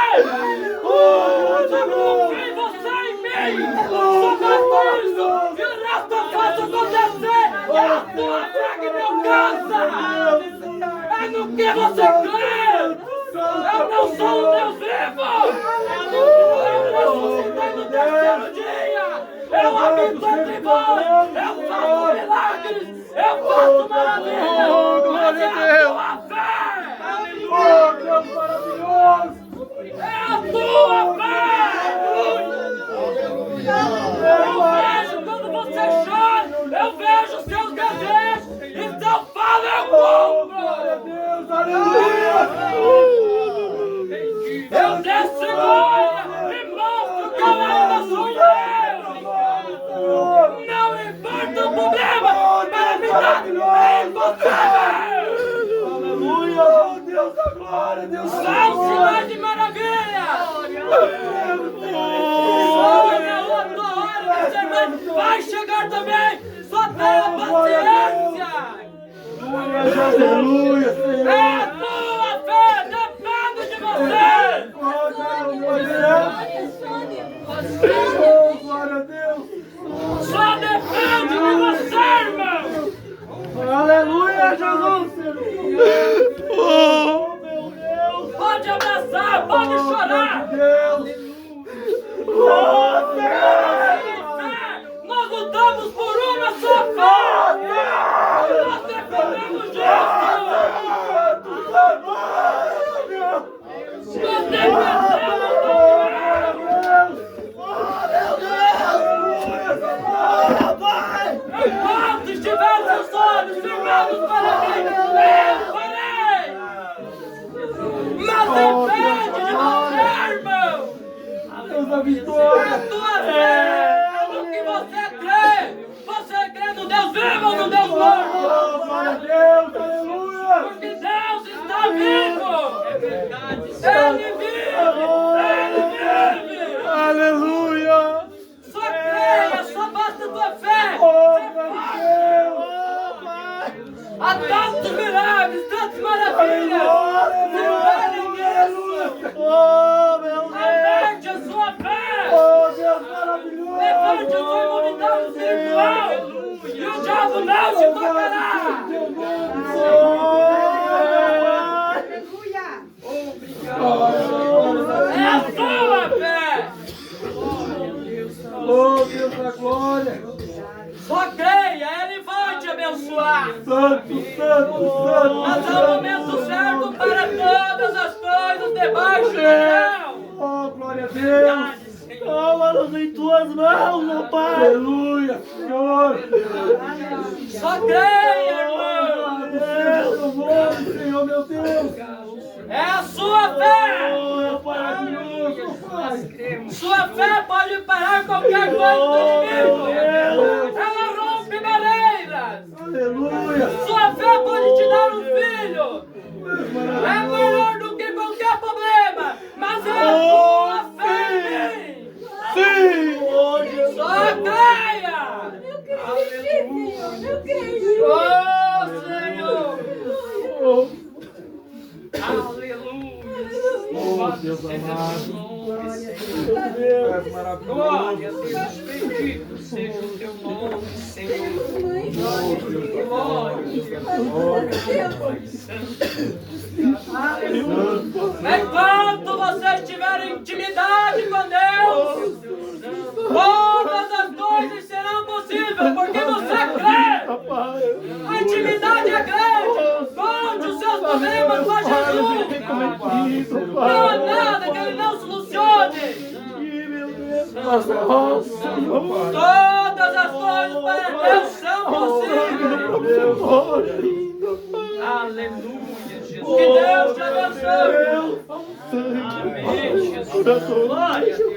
[SPEAKER 1] Eu só confiei em você e em mim! Só basta isso! E o resto eu faço acontecer! É a sua fé que me alcança! É no que você crê! Eu não sou um Deus vivo! Eu ressuscitei no terceiro dia! Eu habito entre vós! Eu faço milagres! Eu faço maravilhas!
[SPEAKER 11] Glória a Deus!
[SPEAKER 1] Oh, Deus maravilhoso! É a tua fé! Eu vejo quando você chora, eu vejo os seus desejos, então fala, eu cumpro! Glória a Deus, aleluia! Eu testemunho e mostro que eu ainda sou eu! Não importa o problema, para mim é impossível! Aleluia! Deus da glória, Deus da glória! São sinais de maravilha! Olha, a tua hora de servente vai chegar também! Só tenha paciência!
[SPEAKER 6] Aleluia, Senhor!
[SPEAKER 1] É a tua fé! Depende de você!
[SPEAKER 6] Glória a Deus!
[SPEAKER 1] Só depende de você, irmão!
[SPEAKER 6] Aleluia, Jesus!
[SPEAKER 11] Oh,
[SPEAKER 1] pode abraçar, pode chorar!
[SPEAKER 6] Deus!
[SPEAKER 1] Nós lutamos por uma só fé! Nós defendemos Jesus! Nós defendemos enquanto estiver seus olhos firmados para mim, eu farei! Mas depende de você, irmão!
[SPEAKER 6] Deus da vitória!
[SPEAKER 1] É a tua fé! É no que você crê! Você crê no Deus vivo ou no Deus morto?
[SPEAKER 6] Glória a Deus! Aleluia!
[SPEAKER 1] Porque Deus está vivo! É verdade! Ele vive! Ele vive!
[SPEAKER 11] aleluia!
[SPEAKER 1] Só creia! Só basta a tua fé! Há tantos milagres, tantas maravilhas! Aumente a sua fé! Levante a sua imunidade espiritual! E o diabo não te tocará! É a sua fé!
[SPEAKER 6] Oh, Deus da glória!
[SPEAKER 1] Só creia, Ele vai te abençoar!
[SPEAKER 6] Santo, santo, santo!
[SPEAKER 1] Mas é o momento certo para todas as coisas debaixo do céu!
[SPEAKER 6] Oh, glória a Deus! Toma-nos em tuas mãos, ó Pai! Aleluia, Senhor!
[SPEAKER 1] Só creia, irmão!
[SPEAKER 6] Deus, Senhor, meu Deus!
[SPEAKER 1] É a sua fé!
[SPEAKER 6] Oh, é maravilhoso!
[SPEAKER 1] Sua fé pode parar qualquer coisa do inimigo. Ela rompe barreiras. Sua fé pode te dar um filho. É maior do que qualquer problema. Mas é a tua fé em mim.
[SPEAKER 11] Sim!
[SPEAKER 1] Só creia.
[SPEAKER 5] Eu creio.
[SPEAKER 1] Oh, Senhor. Aleluia.
[SPEAKER 6] Oh, Deus amado.
[SPEAKER 11] Deus,
[SPEAKER 6] É maravilhoso.
[SPEAKER 1] Glória, Deus bendito seja o teu nome, Senhor. Glória, enquanto você tiver intimidade com Deus, todas as coisas serão possíveis, porque você crê. A intimidade é grande. Conte os seus problemas com Jesus. Não há nada que Ele não solucione. Todas as coisas para Deus são possíveis. Aleluia, Jesus. Que Deus te abençoe. Amém, Jesus. Glória a Deus.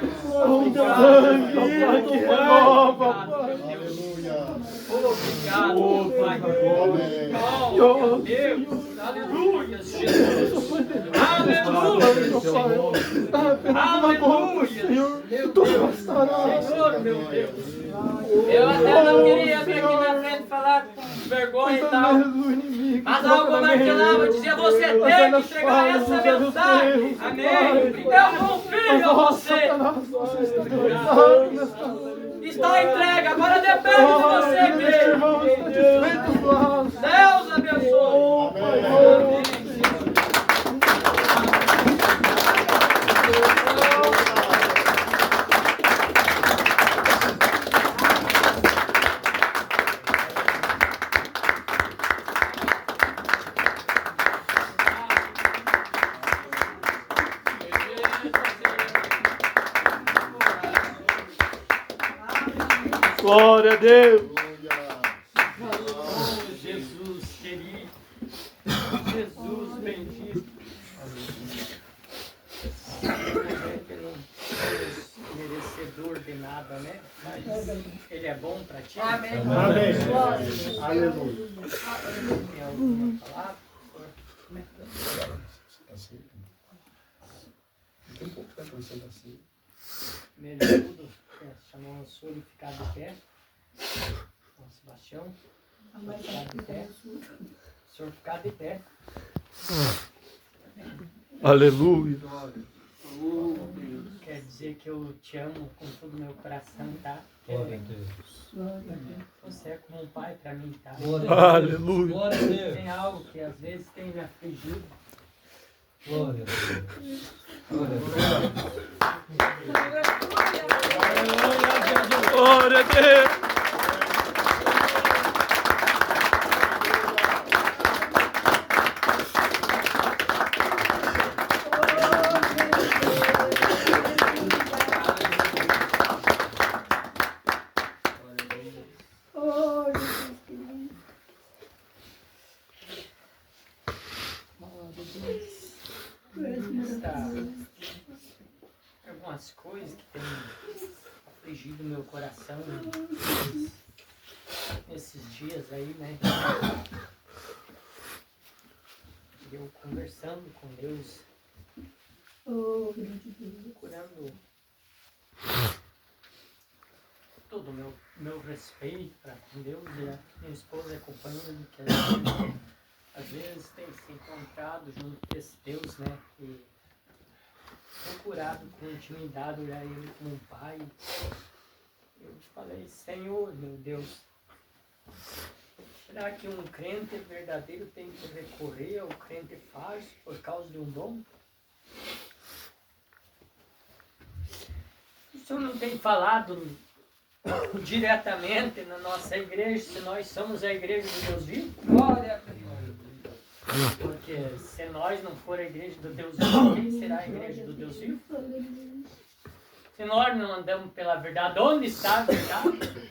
[SPEAKER 1] Obrigado, Pai. Glória a Deus. Aleluia, Jesus. Aleluia, Senhor. Aleluia, meu Deus. Senhor, meu Deus. Eu até não queria vir aqui na frente falar com vergonha e tal. Mas algo martelava, dizia, você tem que entregar essa mensagem. Amém. Eu confio em você. Está entregue, agora depende de você crer. Deus abençoe. Amém.
[SPEAKER 11] Glória a Deus.
[SPEAKER 1] Oh, Jesus querido. Jesus bendito. Merecedor de nada, né? Mas Ele é bom para ti.
[SPEAKER 8] Amém.
[SPEAKER 6] Amém. Aleluia.
[SPEAKER 1] Tem alguma palavra?
[SPEAKER 6] Tem um pouco de acrescentar assim.
[SPEAKER 1] Primeiro de tudo, chamamos o senhor e ficar de pé. Dom Sebastião. Ficar de pé. O senhor ficar de pé.
[SPEAKER 11] Aleluia.
[SPEAKER 1] Quer dizer que eu te amo com todo o meu coração, tá?
[SPEAKER 9] Glória a Deus.
[SPEAKER 1] Você é como um pai para mim, tá?
[SPEAKER 11] Aleluia.
[SPEAKER 9] Glória a Deus.
[SPEAKER 1] Tem algo que às vezes tem me afligido.
[SPEAKER 9] Glória a Deus. Glória a Deus.
[SPEAKER 11] Glória a Deus.
[SPEAKER 1] Algumas coisas que têm afligido meu coração nesses dias aí, né? Eu conversando com Deus, procurando todo o meu respeito para com Deus, e a minha esposa é companheira que às vezes tem se encontrado junto desse Deus, né? E procurado com intimidade olhar Ele como um pai. Eu falei, Senhor, meu Deus, será que um crente verdadeiro tem que recorrer ao crente falso por causa de um dom? O Senhor não tem falado diretamente na nossa igreja, se nós somos a igreja de Deus vivo?
[SPEAKER 8] Glória a Deus.
[SPEAKER 1] Porque se nós não for a igreja do Deus vivo, quem será a igreja do Deus vivo? Se nós não andamos pela verdade, onde está a verdade?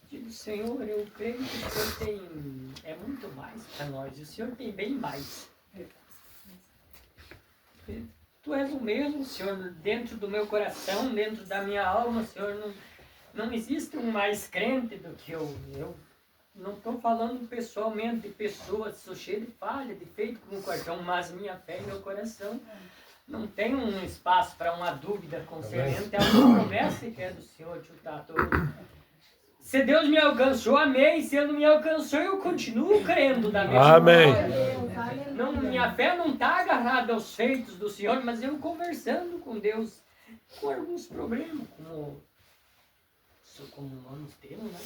[SPEAKER 1] Digo, Senhor, eu creio que o Senhor tem é muito mais para nós, e o Senhor tem bem mais. Tu és o mesmo, Senhor, dentro do meu coração, dentro da minha alma, Senhor. Não existe um mais crente do que eu. Eu não estou falando pessoalmente de pessoas, sou cheio de falha, de feito como qualquer, mas minha fé e meu coração não tem um espaço para uma dúvida concernente a uma promessa que é do Senhor, tio Tato. Se Deus me alcançou, amém. Se Ele não me alcançou, eu continuo crendo da mesma
[SPEAKER 11] Amém.
[SPEAKER 1] forma. Não, minha fé não está agarrada aos feitos do Senhor, mas eu conversando com Deus com alguns problemas, como humanos temos, né?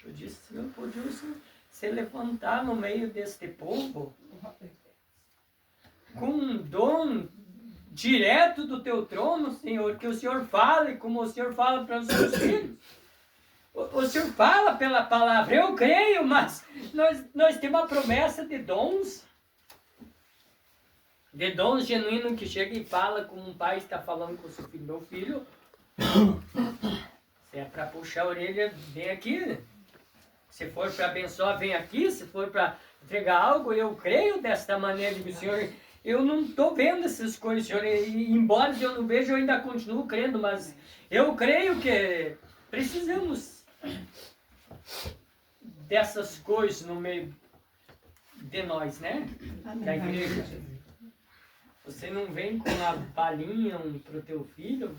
[SPEAKER 1] Eu disse, Senhor, podia se levantar no meio deste povo com um dom direto do teu trono, Senhor, que o Senhor fale como o Senhor fala para os seus filhos. O Senhor fala pela palavra, eu creio, mas nós temos uma promessa de dons genuínos que chega e fala como um pai está falando com o seu filho. Meu filho, se é para puxar a orelha, vem aqui. Se for para abençoar, vem aqui. Se for para entregar algo, eu creio desta maneira, digo, Senhor, eu não estou vendo essas coisas, Senhor, e embora eu não veja, eu ainda continuo crendo, mas eu creio que precisamos dessas coisas no meio de nós, né? Da igreja. Você não vem com uma balinha para o teu filho,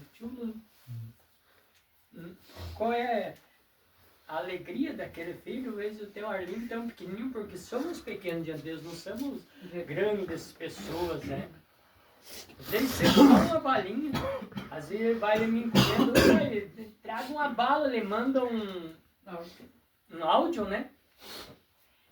[SPEAKER 1] qual é a alegria daquele filho, vezes o teu Arlindo tão pequenininho, porque somos pequenos diante de Deus, não somos grandes pessoas, né? Às vezes você dá uma balinha, às vezes ele vai me encomendando, traga uma bala, ele manda um áudio, né?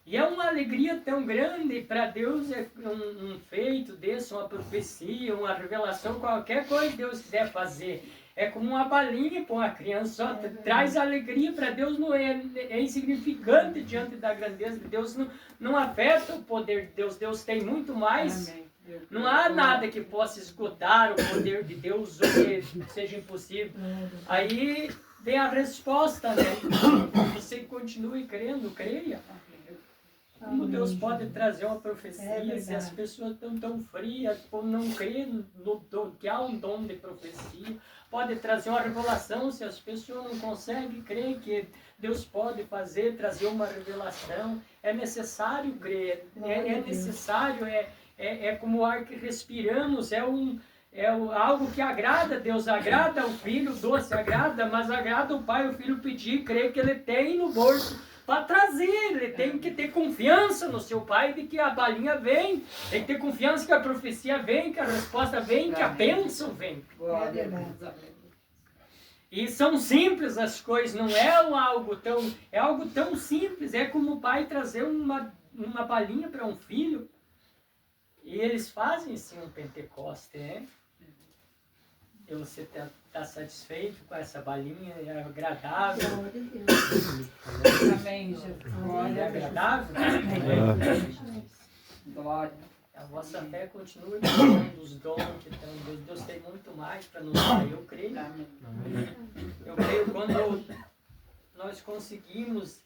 [SPEAKER 1] E é uma alegria tão grande, para Deus é um feito desse, uma profecia, uma revelação, qualquer coisa que Deus quiser fazer. É como uma balinha para uma criança, só traz alegria para Deus, não é insignificante diante da grandeza de Deus, não afeta o poder de Deus, Deus tem muito mais. Amém. Não há nada que possa esgotar o poder de Deus ou que seja impossível. Aí vem a resposta, né? Você continue crendo, creia. Como Deus pode trazer uma profecia se as pessoas estão tão frias por não crer que há um dom de profecia? Pode trazer uma revelação se as pessoas não conseguem crer que Deus pode trazer uma revelação. É necessário crer, é necessário, é como o ar que respiramos, algo que agrada a Deus, agrada ao Filho, doce agrada, mas agrada o Pai, o Filho pedir, crer que Ele tem no bolso para trazer, ele tem que ter confiança no seu Pai de que a balinha vem, tem que ter confiança que a profecia vem, que a resposta vem, que a bênção vem. E são simples as coisas, não é algo tão simples, é como o pai trazer uma balinha para um filho, e eles fazem sim um Pentecoste, né? E você está satisfeito com essa balinha? É agradável?
[SPEAKER 8] Amém, Jesus.
[SPEAKER 1] É agradável?
[SPEAKER 8] Glória.
[SPEAKER 1] A vossa fé continua dando os dons que Deus tem muito mais para nos dar. Eu creio. Eu creio quando nós conseguimos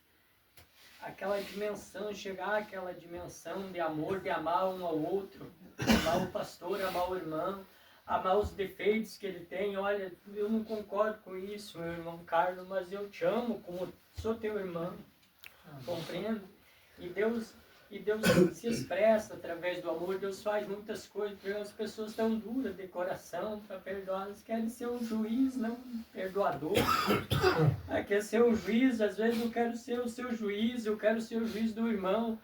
[SPEAKER 1] aquela dimensão, chegar àquela dimensão de amor, de amar um ao outro, amar o pastor, amar o irmão, amar os defeitos que ele tem. Olha, eu não concordo com isso, meu irmão Carlos, mas eu te amo como sou teu irmão. Compreendo? E Deus se expressa através do amor. Deus faz muitas coisas, porque as pessoas estão duras de coração para perdoar. Elas querem ser um juiz, não um perdoador. Quer ser um juiz, às vezes eu quero ser o seu juiz, eu quero ser o juiz do irmão.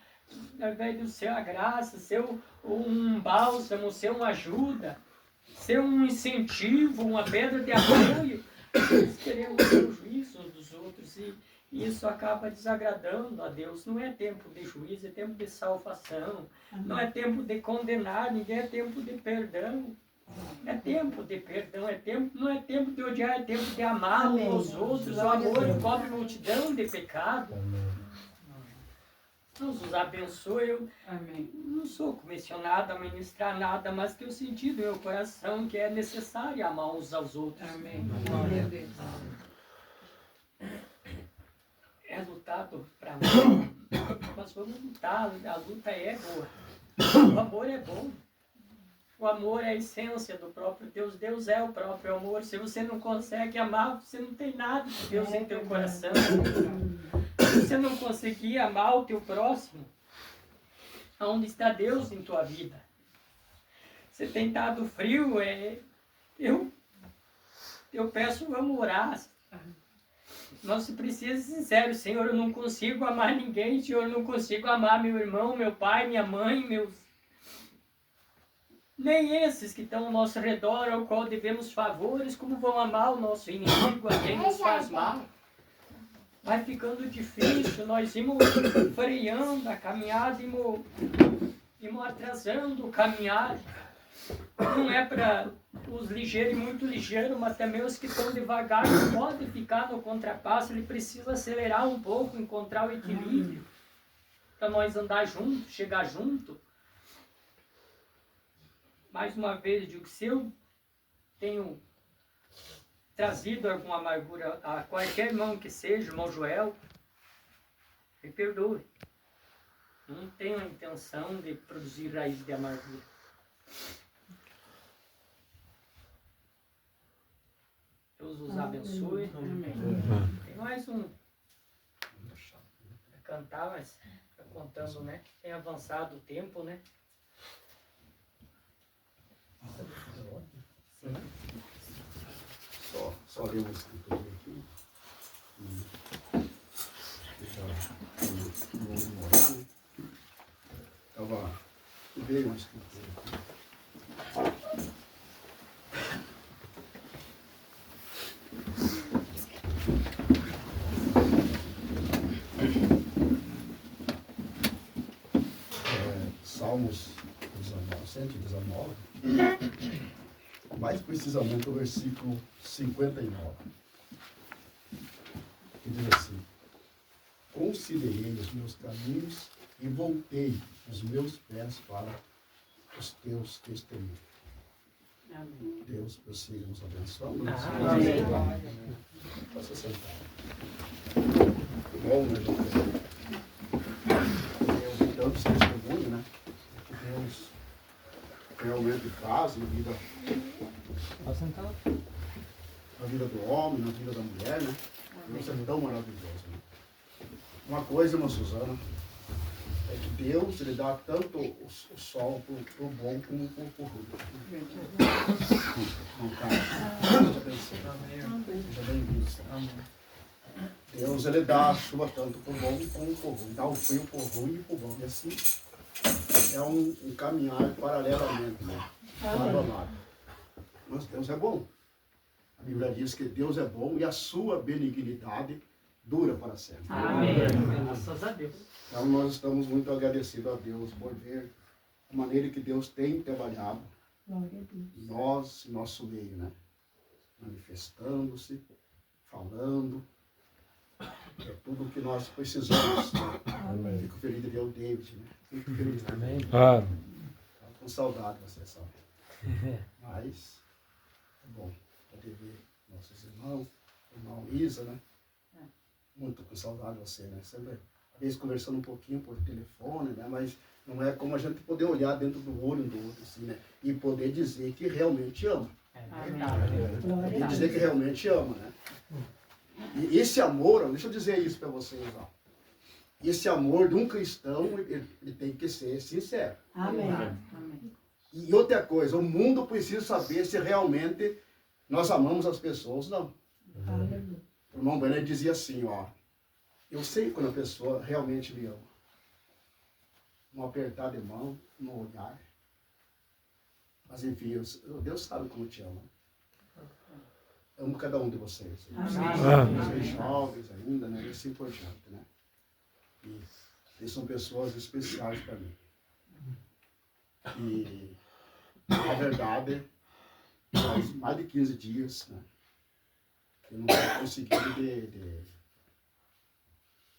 [SPEAKER 1] Ao invés de ser a graça, ser um bálsamo, ser uma ajuda, ser um incentivo, uma pedra de apoio. Nós queremos ser o juiz uns dos outros e isso acaba desagradando a Deus. Não é tempo de juízo, é tempo de salvação. Não é tempo de condenar ninguém, é tempo de perdão. É tempo de perdão, não é tempo de odiar, é tempo de amar uns aos outros. O amor cobre multidão de pecado. Deus os abençoe. Eu não sou comissionado a ministrar nada, mas que eu senti do meu coração que é necessário amar uns aos outros.
[SPEAKER 8] Amém. Glória a Deus.
[SPEAKER 1] É lutado para mim, mas vamos lutar, a luta é boa. O amor é bom, O amor é a essência do próprio Deus. Deus é o próprio amor. Se você não consegue amar, você não tem nada de Deus em teu coração. Se você não conseguir amar o teu próximo, aonde está Deus em tua vida? Você tem estado frio, eu peço, vamos orar. Nós precisamos ser sinceros. Senhor, eu não consigo amar ninguém. Senhor, eu não consigo amar meu irmão, meu pai, minha mãe, nem esses que estão ao nosso redor, ao qual devemos favores, como vão amar o nosso inimigo, a quem nos faz mal. Vai ficando difícil, nós íamos freando a caminhada, íamos atrasando o caminhar. Não é para os ligeiros e muito ligeiros, mas também os que estão devagar não podem ficar no contrapasso. Ele precisa acelerar um pouco, encontrar o equilíbrio, para nós andar junto, chegar junto. Mais uma vez, digo, se eu tenho trazido alguma amargura a qualquer irmão que seja, irmão Joel, me perdoe. Não tenho a intenção de produzir raiz de amargura. Deus os abençoe. Tem mais um para cantar, mas está contando, né? Tem avançado o tempo, né? Sim.
[SPEAKER 12] Só ler uma escritura aqui. Deixa eu morar. Veio uma escritura aqui. Salmos 119, mais precisamente o versículo 59, que diz assim: considerei os meus caminhos e voltei os meus pés para os teus testemunhos. Amém. Deus prossiga nos abençoando. Amém. Posso sentar. Bom, meu Deus. Deus tantos testemunhos, né? Que Deus realmente faz na vida. Na vida do homem, na vida da mulher, né? Deus é tão maravilhoso, né? Uma coisa, irmã Suzana, é que Deus, ele dá tanto o sol pro bom como pro ruim. Não, cara. Seja bem-vindo. Deus, ele dá a chuva tanto pro bom como pro ruim. Dá o frio pro ruim e pro bom. E assim é um caminhar paralelamente, né? Mas Deus é bom. A Bíblia diz que Deus é bom e a sua benignidade dura para sempre.
[SPEAKER 1] Amém. Graças a Deus.
[SPEAKER 12] Então nós estamos muito agradecidos a Deus por ver a maneira que Deus tem trabalhado em nós, em nosso meio, né? Manifestando-se, falando. É tudo o que nós precisamos. Amém. Fico feliz de ver o David, né? Fico feliz. Amém. Estou com saudade, você sabe. Mas é bom poder ver nossos irmãos, o irmão Isa, né? Muito com saudade de você, né? Sempre, às vezes, conversando um pouquinho por telefone, né? Mas não é como a gente poder olhar dentro do olho do outro, assim, né? E poder dizer que realmente ama. E dizer que realmente ama, né? E esse amor, deixa eu dizer isso para vocês, ó. Esse amor de um cristão, ele tem que ser sincero.
[SPEAKER 4] Amém.
[SPEAKER 12] E outra coisa, o mundo precisa saber se realmente nós amamos as pessoas ou não. O irmão Brenner dizia assim, ó: eu sei quando a pessoa realmente me ama. Um apertar de mão, um olhar. Mas enfim, Deus sabe como te ama. Amo cada um de vocês. Vocês jovens ainda, né? Isso é importante, né? E eles são pessoas especiais para mim. E, na verdade, faz mais de 15 dias, né? Eu não estou conseguindo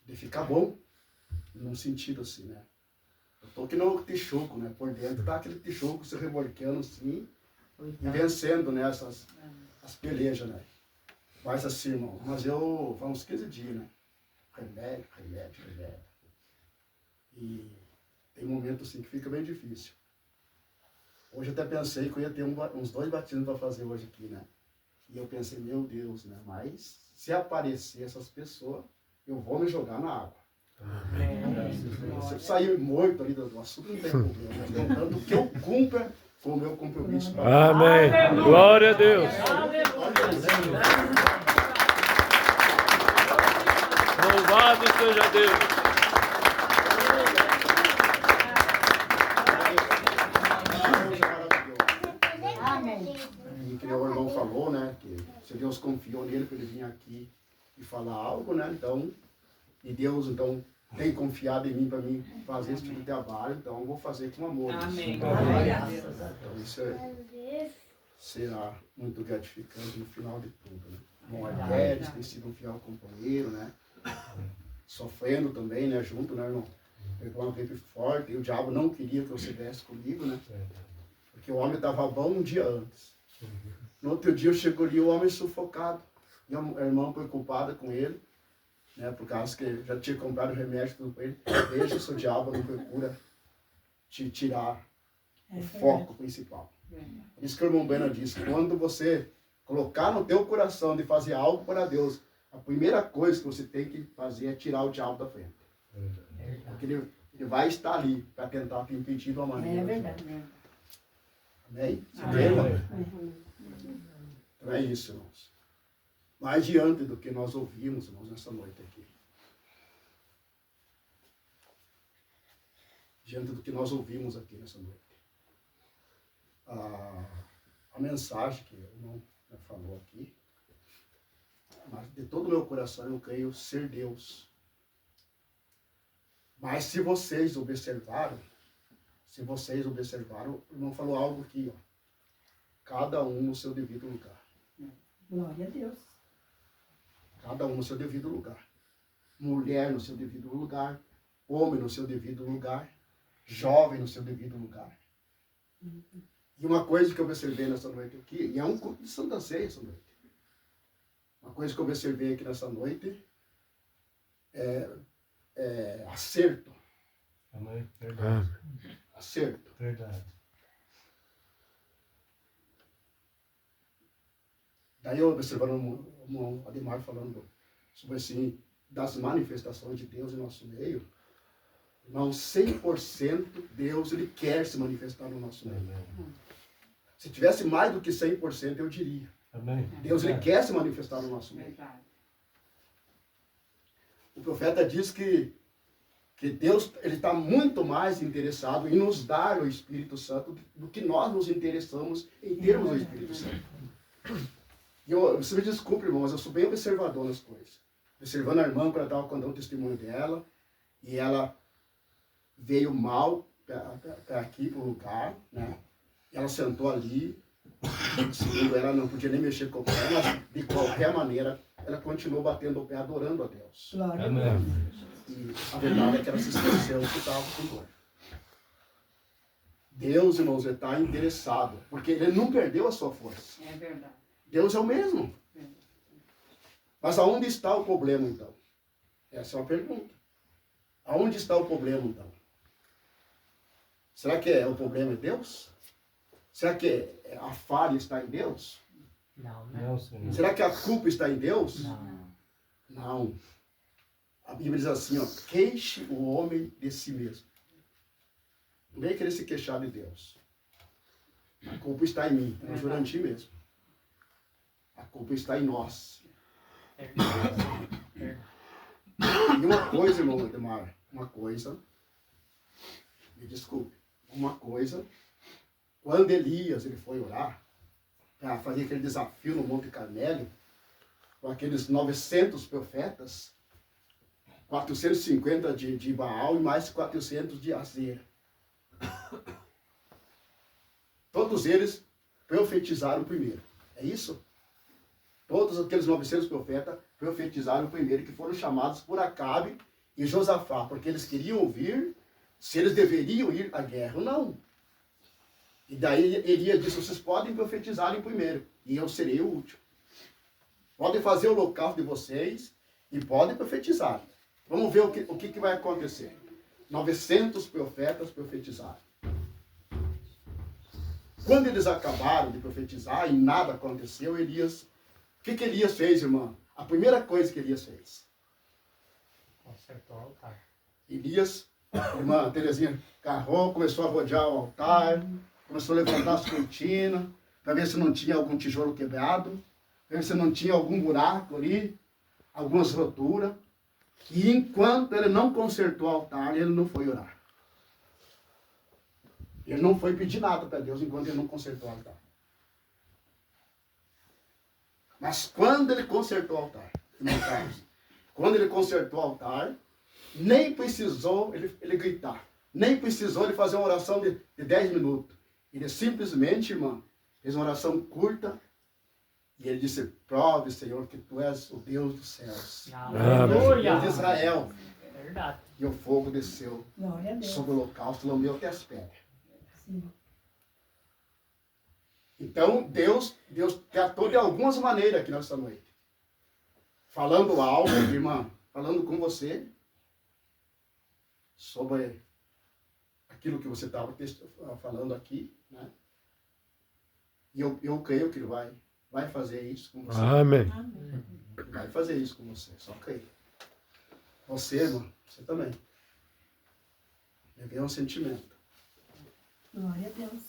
[SPEAKER 12] de ficar bom, num sentido assim, né? Eu estou que no tichoco, né? Por dentro tá aquele tichoco se revolcando assim, e vencendo, né? As pelejas, né? Mas assim, irmão, mas eu, faz uns 15 dias, né? Remédio. E tem momentos assim que fica bem difícil. Hoje eu até pensei que eu ia ter uns 2 batismos para fazer hoje aqui, né? E eu pensei, meu Deus, né? Mas se aparecer essas pessoas, eu vou me jogar na água. Se eu sair morto ali do assunto, não tem problema. Tanto que eu cumpra com o meu compromisso.
[SPEAKER 11] Amém. Glória a Deus. Louvado seja Deus.
[SPEAKER 12] E que o irmão falou, né? Que se Deus confiou nele para ele vir aqui e falar algo, né? Então, e Deus, então, tem confiado em mim para mim fazer esse tipo de trabalho, então eu vou fazer com amor.
[SPEAKER 8] Amém.
[SPEAKER 12] Então, isso será muito gratificante no final de tudo, né? Bom, Arquedes tem sido um fiel companheiro, né? Sofrendo também, né? Junto, né, irmão? Pegou uma gripe forte e o diabo não queria que eu estivesse comigo, né? Porque o homem estava bom um dia antes. No outro dia eu chego ali, o homem sufocado. E a irmã preocupada com ele, né? Por causa que já tinha comprado o remédio tudo para ele. Deixa o seu diabo não procura te tirar o foco principal. Por isso que o irmão Bena disse, quando você colocar no teu coração de fazer algo para Deus, a primeira coisa que você tem que fazer é tirar o diabo da frente. Porque ele vai estar ali para tentar te impedir de uma maneira.
[SPEAKER 4] É verdade.
[SPEAKER 12] Amém? Então é isso, irmãos. Mas diante do que nós ouvimos, irmãos, nessa noite aqui. Diante do que nós ouvimos aqui nessa noite. A mensagem que o irmão falou aqui, mas de todo o meu coração eu creio ser Deus. Mas se vocês observaram, o irmão falou algo aqui, ó. Cada um no seu devido lugar.
[SPEAKER 4] Glória a Deus.
[SPEAKER 12] Cada um no seu devido lugar. Mulher no seu devido lugar. Homem no seu devido lugar. Jovem no seu devido lugar. E uma coisa que eu observei nessa noite aqui, e é um culto de Santa Ceia essa noite. Uma coisa que eu observei aqui nessa noite é acerto.
[SPEAKER 2] Amém. Verdade.
[SPEAKER 12] Acerto.
[SPEAKER 2] Verdade.
[SPEAKER 12] Daí eu observando o Ademar falando sobre assim, das manifestações de Deus em nosso meio. Não, 100% Deus ele quer se manifestar no nosso meio. Se tivesse mais do que 100%, eu diria.
[SPEAKER 2] Amém.
[SPEAKER 12] Deus ele quer se manifestar no nosso meio. O profeta diz que Deus ele está muito mais interessado em nos dar o Espírito Santo do que nós nos interessamos em termos o Espírito Santo. E você me desculpe, irmão, mas eu sou bem observador nas coisas. Observando a irmã quando ela estava contando o testemunho dela, e ela veio mal para aqui, para o lugar, né? Ela sentou ali, segundo ela não podia nem mexer com o pé, mas de qualquer maneira ela continuou batendo o pé, adorando a Deus.
[SPEAKER 4] Glória
[SPEAKER 2] a Deus.
[SPEAKER 12] E a verdade é que ela se esqueceu que estava com dor. Deus, irmãos, ele está interessado, porque ele não perdeu a sua força.
[SPEAKER 8] É verdade.
[SPEAKER 12] Deus é o mesmo. Mas aonde está o problema, então? Essa é uma pergunta. Aonde está o problema, então? Será que o problema é Deus? Será que a falha está em Deus?
[SPEAKER 2] Não, não, Senhor.
[SPEAKER 12] Será que a culpa está em Deus?
[SPEAKER 2] Não.
[SPEAKER 12] Não. A Bíblia diz assim, ó, queixe o homem de si mesmo. Não vem querer se queixar de Deus. A culpa está em mim, no Jurandir mesmo. A culpa está em nós. E uma coisa, irmão Ademar, uma coisa, me desculpe, uma coisa, quando Elias ele foi orar, para fazer aquele desafio no Monte Carmelo, com aqueles 900 profetas, 450 de Baal e mais 400 de Azer. Todos eles profetizaram primeiro. É isso? Todos aqueles 900 profetas profetizaram primeiro, que foram chamados por Acabe e Josafá, porque eles queriam ouvir se eles deveriam ir à guerra ou não. E daí Elias disse, vocês podem profetizar primeiro, e eu serei o último. Podem fazer o holocausto de vocês e podem profetizar. Vamos ver o que vai acontecer. 900 profetas profetizaram. Quando eles acabaram de profetizar e nada aconteceu, Elias... O que Elias fez, irmã? A primeira coisa que Elias fez.
[SPEAKER 1] Consertou o altar.
[SPEAKER 12] Elias, irmã Terezinha, agarrou, começou a rodear o altar, começou a levantar as cortinas, para ver se não tinha algum tijolo quebrado, para ver se não tinha algum buraco ali, algumas roturas. E enquanto ele não consertou o altar, ele não foi orar. Ele não foi pedir nada para Deus enquanto ele não consertou o altar. Mas quando ele consertou o altar, irmão Carlos, quando ele consertou o altar, nem precisou ele gritar, nem precisou ele fazer uma oração de 10 minutos. Ele simplesmente, irmã, fez uma oração curta e ele disse: prove, Senhor, que tu és o Deus dos céus, o Deus de Israel.
[SPEAKER 1] Verdade.
[SPEAKER 12] E o fogo desceu sobre o holocausto, lambeu até as pedras.
[SPEAKER 4] Sim.
[SPEAKER 12] Então, Deus tratou de algumas maneiras aqui nessa noite. Falando algo, irmã, falando com você sobre aquilo que você estava falando aqui, né? E eu creio que Ele vai fazer isso com você.
[SPEAKER 11] Amém.
[SPEAKER 12] Vai fazer isso com você, só creio. Você, irmã, você também. Deve um sentimento.
[SPEAKER 4] Glória a Deus.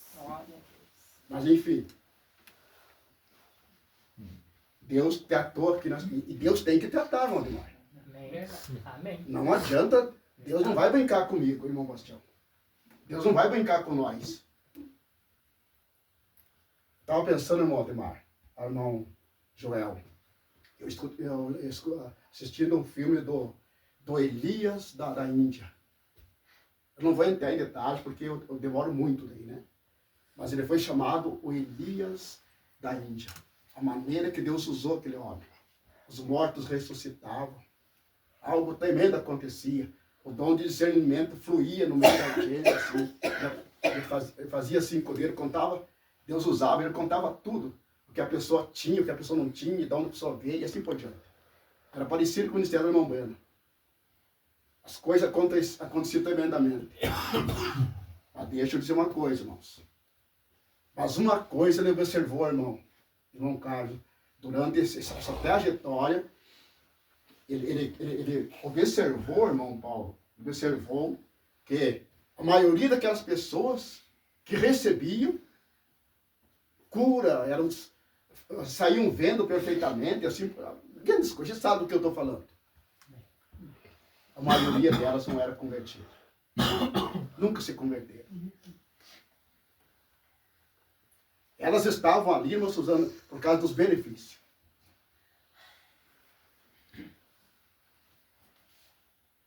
[SPEAKER 12] Mas enfim, Deus tratou aqui, e Deus tem que tratar, irmão Ademar.
[SPEAKER 1] Amém. Amém.
[SPEAKER 12] Não adianta, Deus não vai brincar comigo, irmão Bastião. Deus não vai brincar com nós. Estava pensando, irmão Ademar, irmão Joel, eu assistindo um filme do Elias da Índia. Eu não vou entrar em detalhes, porque eu demoro muito daí, né? Mas ele foi chamado o Elias da Índia. A maneira que Deus usou aquele homem. Os mortos ressuscitavam. Algo tremendo acontecia. O dom de discernimento fluía no meio da gente. Assim. Ele fazia assim com ele, contava. Deus usava, ele contava tudo. O que a pessoa tinha, o que a pessoa não tinha, de onde a pessoa veio e assim por diante. Era parecido com o ministério do irmão Bueno. As coisas aconteciam tremendamente. Mas deixa eu dizer uma coisa, irmãos. Mas uma coisa ele observou, irmão Carlos, durante essa trajetória, ele observou, irmão Paulo, observou que a maioria daquelas pessoas que recebiam cura, saíam vendo perfeitamente, assim, grandes coisas, você sabe do que eu estou falando. A maioria delas não era convertida. Nunca se converteram. Elas estavam ali, irmão Suzana, por causa dos benefícios.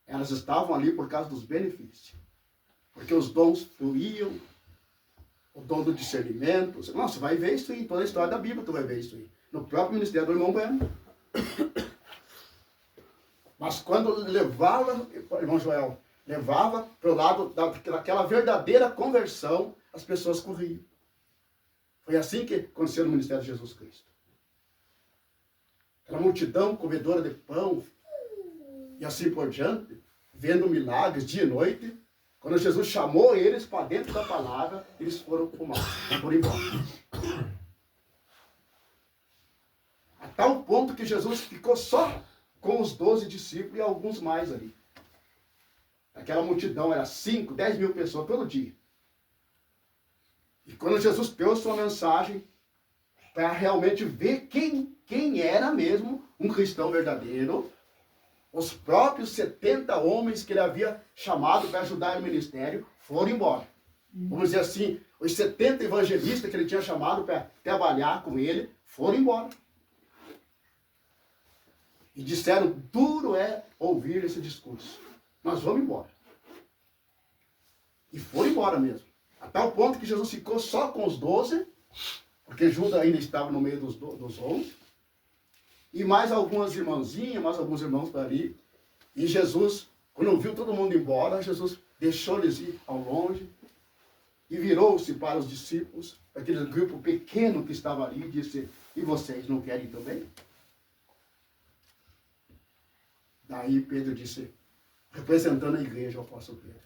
[SPEAKER 12] Elas estavam ali por causa dos benefícios. Porque os dons fluíam, o dom do discernimento. Nossa, você vai ver isso aí, toda a história da Bíblia tu vai ver isso aí. No próprio ministério do irmão Bueno. Mas quando levava, irmão Joel, levava para o lado daquela verdadeira conversão, as pessoas corriam. Foi assim que aconteceu no ministério de Jesus Cristo. Aquela multidão comedora de pão e assim por diante, vendo milagres dia e noite. Quando Jesus chamou eles para dentro da palavra, eles foram para o mal, foram embora. A tal ponto que Jesus ficou só com os 12 discípulos e alguns mais ali. Aquela multidão era 5, 10 mil pessoas todo dia. E quando Jesus trouxe uma mensagem para realmente ver quem era mesmo um cristão verdadeiro, os próprios 70 homens que ele havia chamado para ajudar no ministério foram embora. Vamos dizer assim, os 70 evangelistas que ele tinha chamado para trabalhar com ele foram embora. E disseram, duro é ouvir esse discurso. Nós vamos embora. E foram embora mesmo. A tal ponto que Jesus ficou só com os 12, porque Judas ainda estava no meio dos 11, e mais algumas irmãzinhas, mais alguns irmãos para ali. E Jesus, quando viu todo mundo embora, Jesus deixou-lhes ir ao longe e virou-se para os discípulos, aquele grupo pequeno que estava ali, e disse, e vocês não querem ir também? Daí Pedro disse, representando a igreja, o apóstolo Pedro,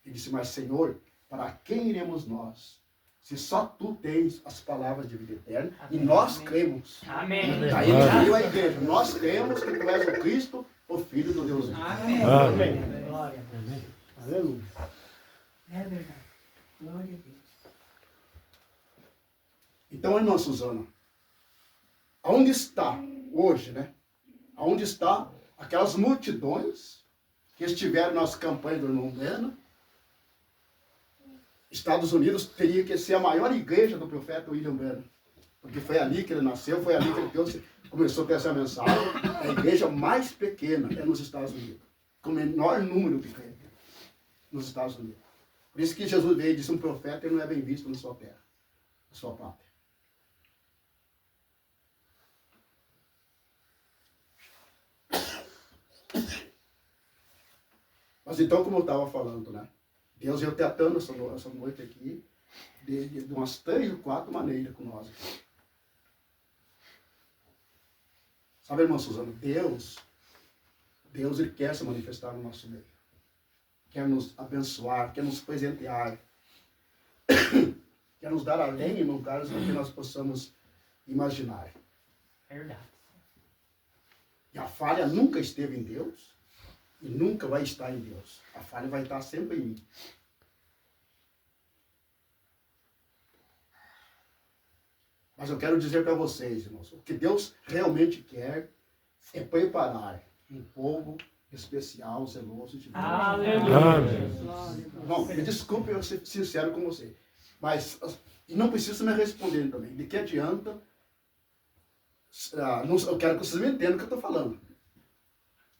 [SPEAKER 12] ele disse, mas Senhor, para quem iremos nós? Se só tu tens as palavras de vida eterna,
[SPEAKER 1] Amém.
[SPEAKER 12] e nós
[SPEAKER 1] Amém.
[SPEAKER 12] cremos.
[SPEAKER 1] Amém.
[SPEAKER 12] Daí ele veio a igreja. Nós cremos que tu és o Cristo, o Filho do Deus vivo.
[SPEAKER 8] Amém.
[SPEAKER 2] Amém.
[SPEAKER 1] Glória a Deus.
[SPEAKER 12] Aleluia.
[SPEAKER 4] É verdade. Glória a Deus.
[SPEAKER 12] Então, irmã Suzana, aonde está hoje, né? Aonde está aquelas multidões que estiveram nas campanhas do irmão Breno? Estados Unidos teria que ser a maior igreja do profeta William Branham, porque foi ali que ele nasceu, foi ali que Deus começou a ter essa mensagem. A igreja mais pequena é nos Estados Unidos, com o menor número de crentes nos Estados Unidos. Por isso que Jesus veio e disse: um profeta ele não é bem visto na sua terra, na sua pátria. Mas então, como eu estava falando, né? Deus veio tratando essa noite aqui de umas 3 ou 4 maneiras com nós aqui. Sabe, irmã Suzana, Deus ele quer se manifestar no nosso meio. Quer nos abençoar, quer nos presentear. Quer nos dar além, irmão Carlos, do que nós possamos imaginar.
[SPEAKER 1] Verdade.
[SPEAKER 12] E a falha nunca esteve em Deus. E nunca vai estar em Deus. A falha vai estar sempre em mim. Mas eu quero dizer para vocês, irmãos, o que Deus realmente quer é preparar um povo especial, zeloso de Deus.
[SPEAKER 1] Aleluia.
[SPEAKER 12] Bom, me desculpe eu ser sincero com você. Mas, e não precisa me responder também. De que adianta? Eu quero que vocês me entendam o que eu estou falando.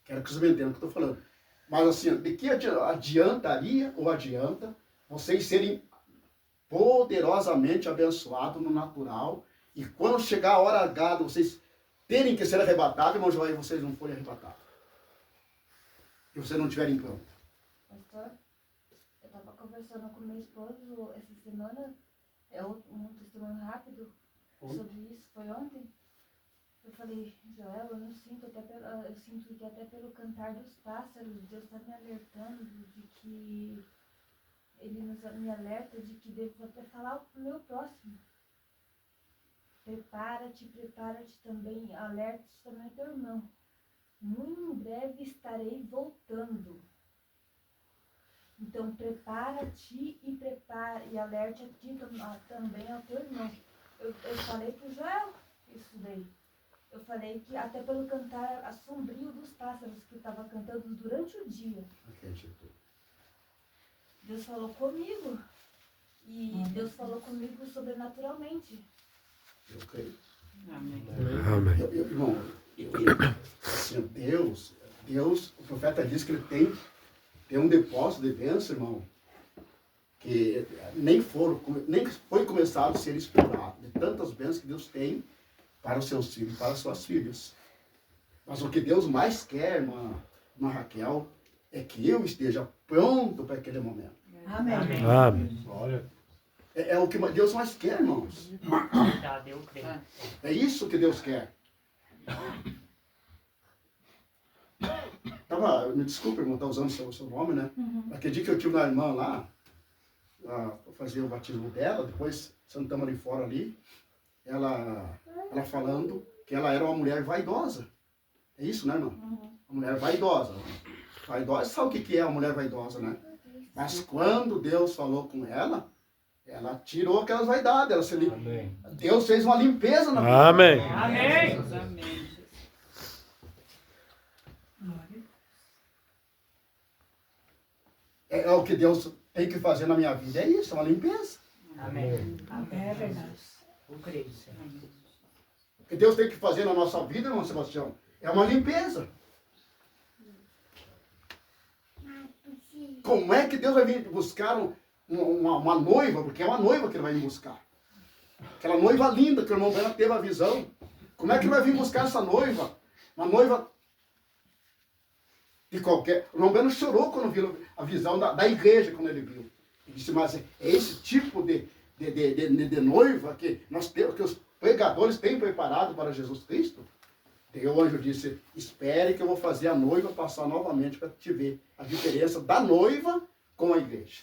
[SPEAKER 12] Quero que vocês me entendam o que eu estou falando. Mas assim, de que adiantaria ou adianta vocês serem poderosamente abençoados no natural e quando chegar a hora H, vocês terem que ser arrebatados, irmão João, e vocês não forem arrebatados? E vocês não estiverem prontos?
[SPEAKER 13] Pastor, eu estava conversando com meu esposo essa semana, um testemunho rápido sobre isso, foi ontem. Eu falei: Joel, eu sinto que até pelo cantar dos pássaros, Deus está me alertando de que Ele me alerta de que devo até falar para o meu próximo. Prepara-te também, alerte também teu irmão. Muito em breve estarei voltando. Então prepara-te e alerte a ti também ao teu irmão. Eu falei para o Joel isso daí. Eu falei que até pelo cantar assombrio dos pássaros que estava cantando durante o dia. Deus falou comigo. E Deus falou comigo sobrenaturalmente.
[SPEAKER 12] Eu creio.
[SPEAKER 8] Amém.
[SPEAKER 2] Amém.
[SPEAKER 12] Irmão, assim, Deus, o profeta diz que ele tem um depósito de bênção, irmão, que nem foi começado a ser explorado. De tantas bênçãos que Deus tem para os seus filhos, para as suas filhas. Mas o que Deus mais quer, irmã Raquel, é que eu esteja pronto para aquele momento.
[SPEAKER 4] Amém.
[SPEAKER 2] Amém.
[SPEAKER 12] É o que Deus mais quer, irmãos.
[SPEAKER 1] Verdade, eu creio.
[SPEAKER 12] É isso que Deus quer. Me desculpe, irmão, estar usando o seu nome, né? Aquele dia que eu tive uma irmã lá, para fazer o batismo dela, depois sentamos ali fora ali, ela falando que ela era uma mulher vaidosa. É isso, né, irmã? Uma mulher vaidosa. Vaidosa, sabe o que é uma mulher vaidosa, né? Mas quando Deus falou com ela tirou aquelas vaidades.
[SPEAKER 2] Amém.
[SPEAKER 12] Deus fez uma limpeza na vida.
[SPEAKER 2] Amém.
[SPEAKER 1] Amém.
[SPEAKER 8] Amém.
[SPEAKER 12] É o que Deus tem que fazer na minha vida. É isso, é uma limpeza.
[SPEAKER 1] Amém.
[SPEAKER 4] É verdade.
[SPEAKER 1] Eu creio, Senhor.
[SPEAKER 12] O que Deus tem que fazer na nossa vida, irmão Sebastião, é uma limpeza. Como é que Deus vai vir buscar uma noiva? Porque é uma noiva que ele vai vir buscar. Aquela noiva linda que o irmão Breno teve a visão. Como é que ele vai vir buscar essa noiva? Uma noiva de qualquer... O irmão Breno chorou quando viu a visão da igreja, quando ele viu. Ele disse: mas é esse tipo de noiva que os pregadores têm preparado para Jesus Cristo? E o anjo disse: espere que eu vou fazer a noiva passar novamente para te ver a diferença da noiva com a igreja.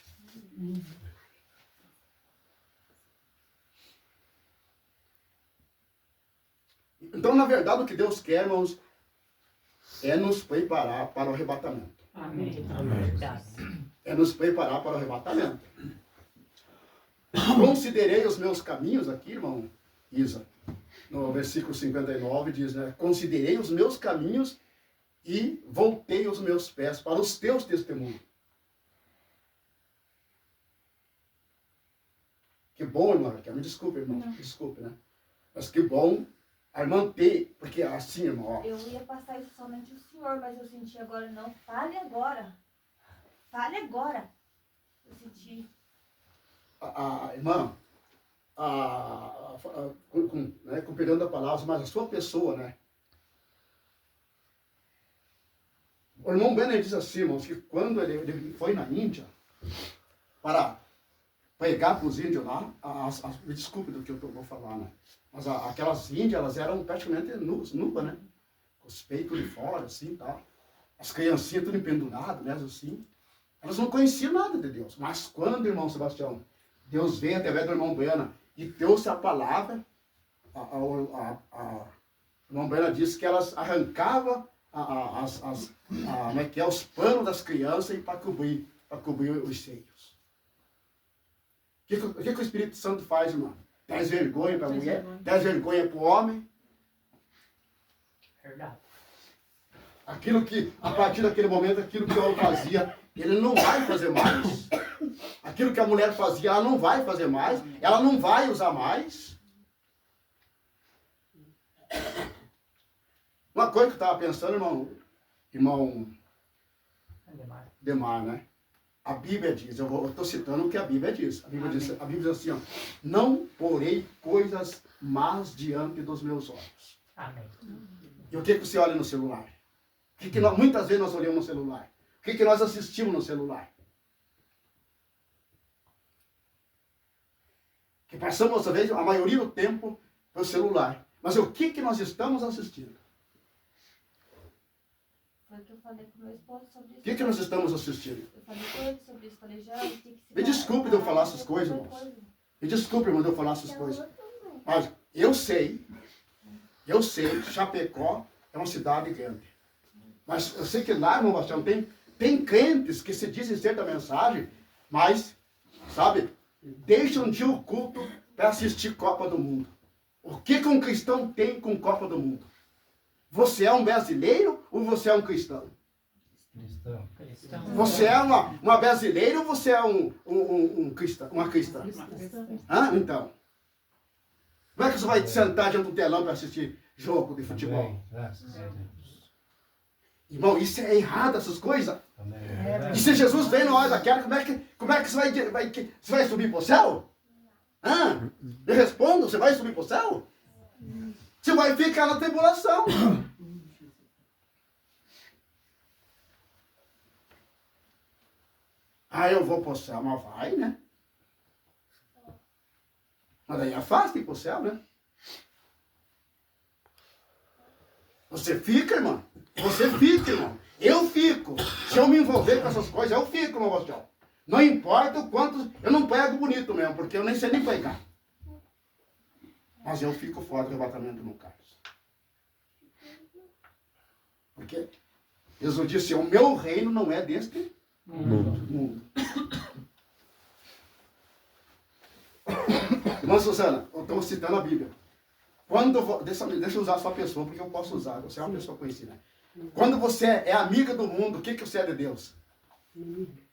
[SPEAKER 12] Então, na verdade, o que Deus quer, irmãos, é nos preparar para o arrebatamento.
[SPEAKER 1] Amém.
[SPEAKER 2] Amém.
[SPEAKER 12] É nos preparar para o arrebatamento. Considerei os meus caminhos, aqui, irmão Isa, no versículo 59 diz, né? Considerei os meus caminhos e voltei os meus pés para os teus testemunhos. Que bom, irmã Raquel. Me desculpe, irmão.
[SPEAKER 13] Não.
[SPEAKER 12] Desculpe, né? Mas que bom a irmã ter, porque assim, irmão, ó.
[SPEAKER 13] Eu ia passar isso somente o senhor, mas eu senti agora, não. Fale agora. Fale agora. Eu senti.
[SPEAKER 12] A irmã, com perdão da palavra, mas a sua pessoa, né? O irmão Benner diz assim, irmãos, que quando ele foi na Índia para pregar para os índios lá, me desculpe do que eu vou falar, né? Mas aquelas índias, elas eram praticamente nuas, né? Com os peitos de fora, assim, tal. As criancinhas tudo empenduradas, né, assim. Elas não conheciam nada de Deus. Mas quando, irmão Sebastião, Deus veio através do irmão Buena e trouxe a palavra, o irmão Buena disse que elas arrancavam os panos das crianças e para cobrir os seios. O que o Espírito Santo faz, irmão? Traz vergonha para a mulher, traz vergonha para o homem.
[SPEAKER 1] Verdade.
[SPEAKER 12] Aquilo que, a partir daquele momento, aquilo que o homem fazia, ele não vai fazer mais. Aquilo que a mulher fazia, ela não vai fazer mais. Ela não vai usar mais. Uma coisa que eu estava pensando, irmão Demar, né? A Bíblia diz, eu estou citando o que a Bíblia diz. A Bíblia diz assim, ó, não porei coisas más diante dos meus olhos.
[SPEAKER 1] Amém.
[SPEAKER 12] E o que você olha no celular? Muitas vezes nós olhamos no celular. O que nós assistimos no celular? Que passamos, às vezes, a maioria do tempo no celular. Mas o que nós estamos assistindo?
[SPEAKER 13] Foi o que eu falei com meu esposo sobre isso.
[SPEAKER 12] O que nós estamos assistindo?
[SPEAKER 13] Eu falei com ele sobre isso. Falei, já, tem que se
[SPEAKER 12] Me desculpe de eu falar essas coisas, irmãos. Me desculpe, irmão, de eu falar essas coisas. Mas eu sei, Chapecó é uma cidade grande. Mas eu sei que lá, irmão Bastião, tem crentes que se dizem ser da mensagem, mas, sabe, deixam de ir ao culto para assistir Copa do Mundo. O que um cristão tem com Copa do Mundo? Você é um brasileiro ou você é um cristão?
[SPEAKER 2] Cristão.
[SPEAKER 12] Você é uma brasileira ou você é um cristão, uma cristã? Então. Como é que você vai sentar diante do telão para assistir jogo de futebol? Irmão, isso é errado, essas coisas. E se Jesus vem na hora daquela, como é que você vai subir para o céu? Eu respondo, você vai subir para o céu? Você vai ficar na tribulação. Eu vou para o céu, mas vai, né? Mas daí é fácil ir para o céu, né? Você fica, irmão. Você fica, irmão. Eu fico. Se eu me envolver com essas coisas, eu fico, irmão Bastião. Não importa o quanto... Eu não prego bonito mesmo, porque eu nem sei nem pregar. Mas eu fico fora do arrebatamento no caso. Porque Jesus disse, o meu reino não é deste mundo. Irmã Susana, eu estou citando a Bíblia. Deixa eu usar a sua pessoa, porque eu posso usar. Você é uma pessoa conhecida. Quando você é amiga do mundo, o que você é de Deus?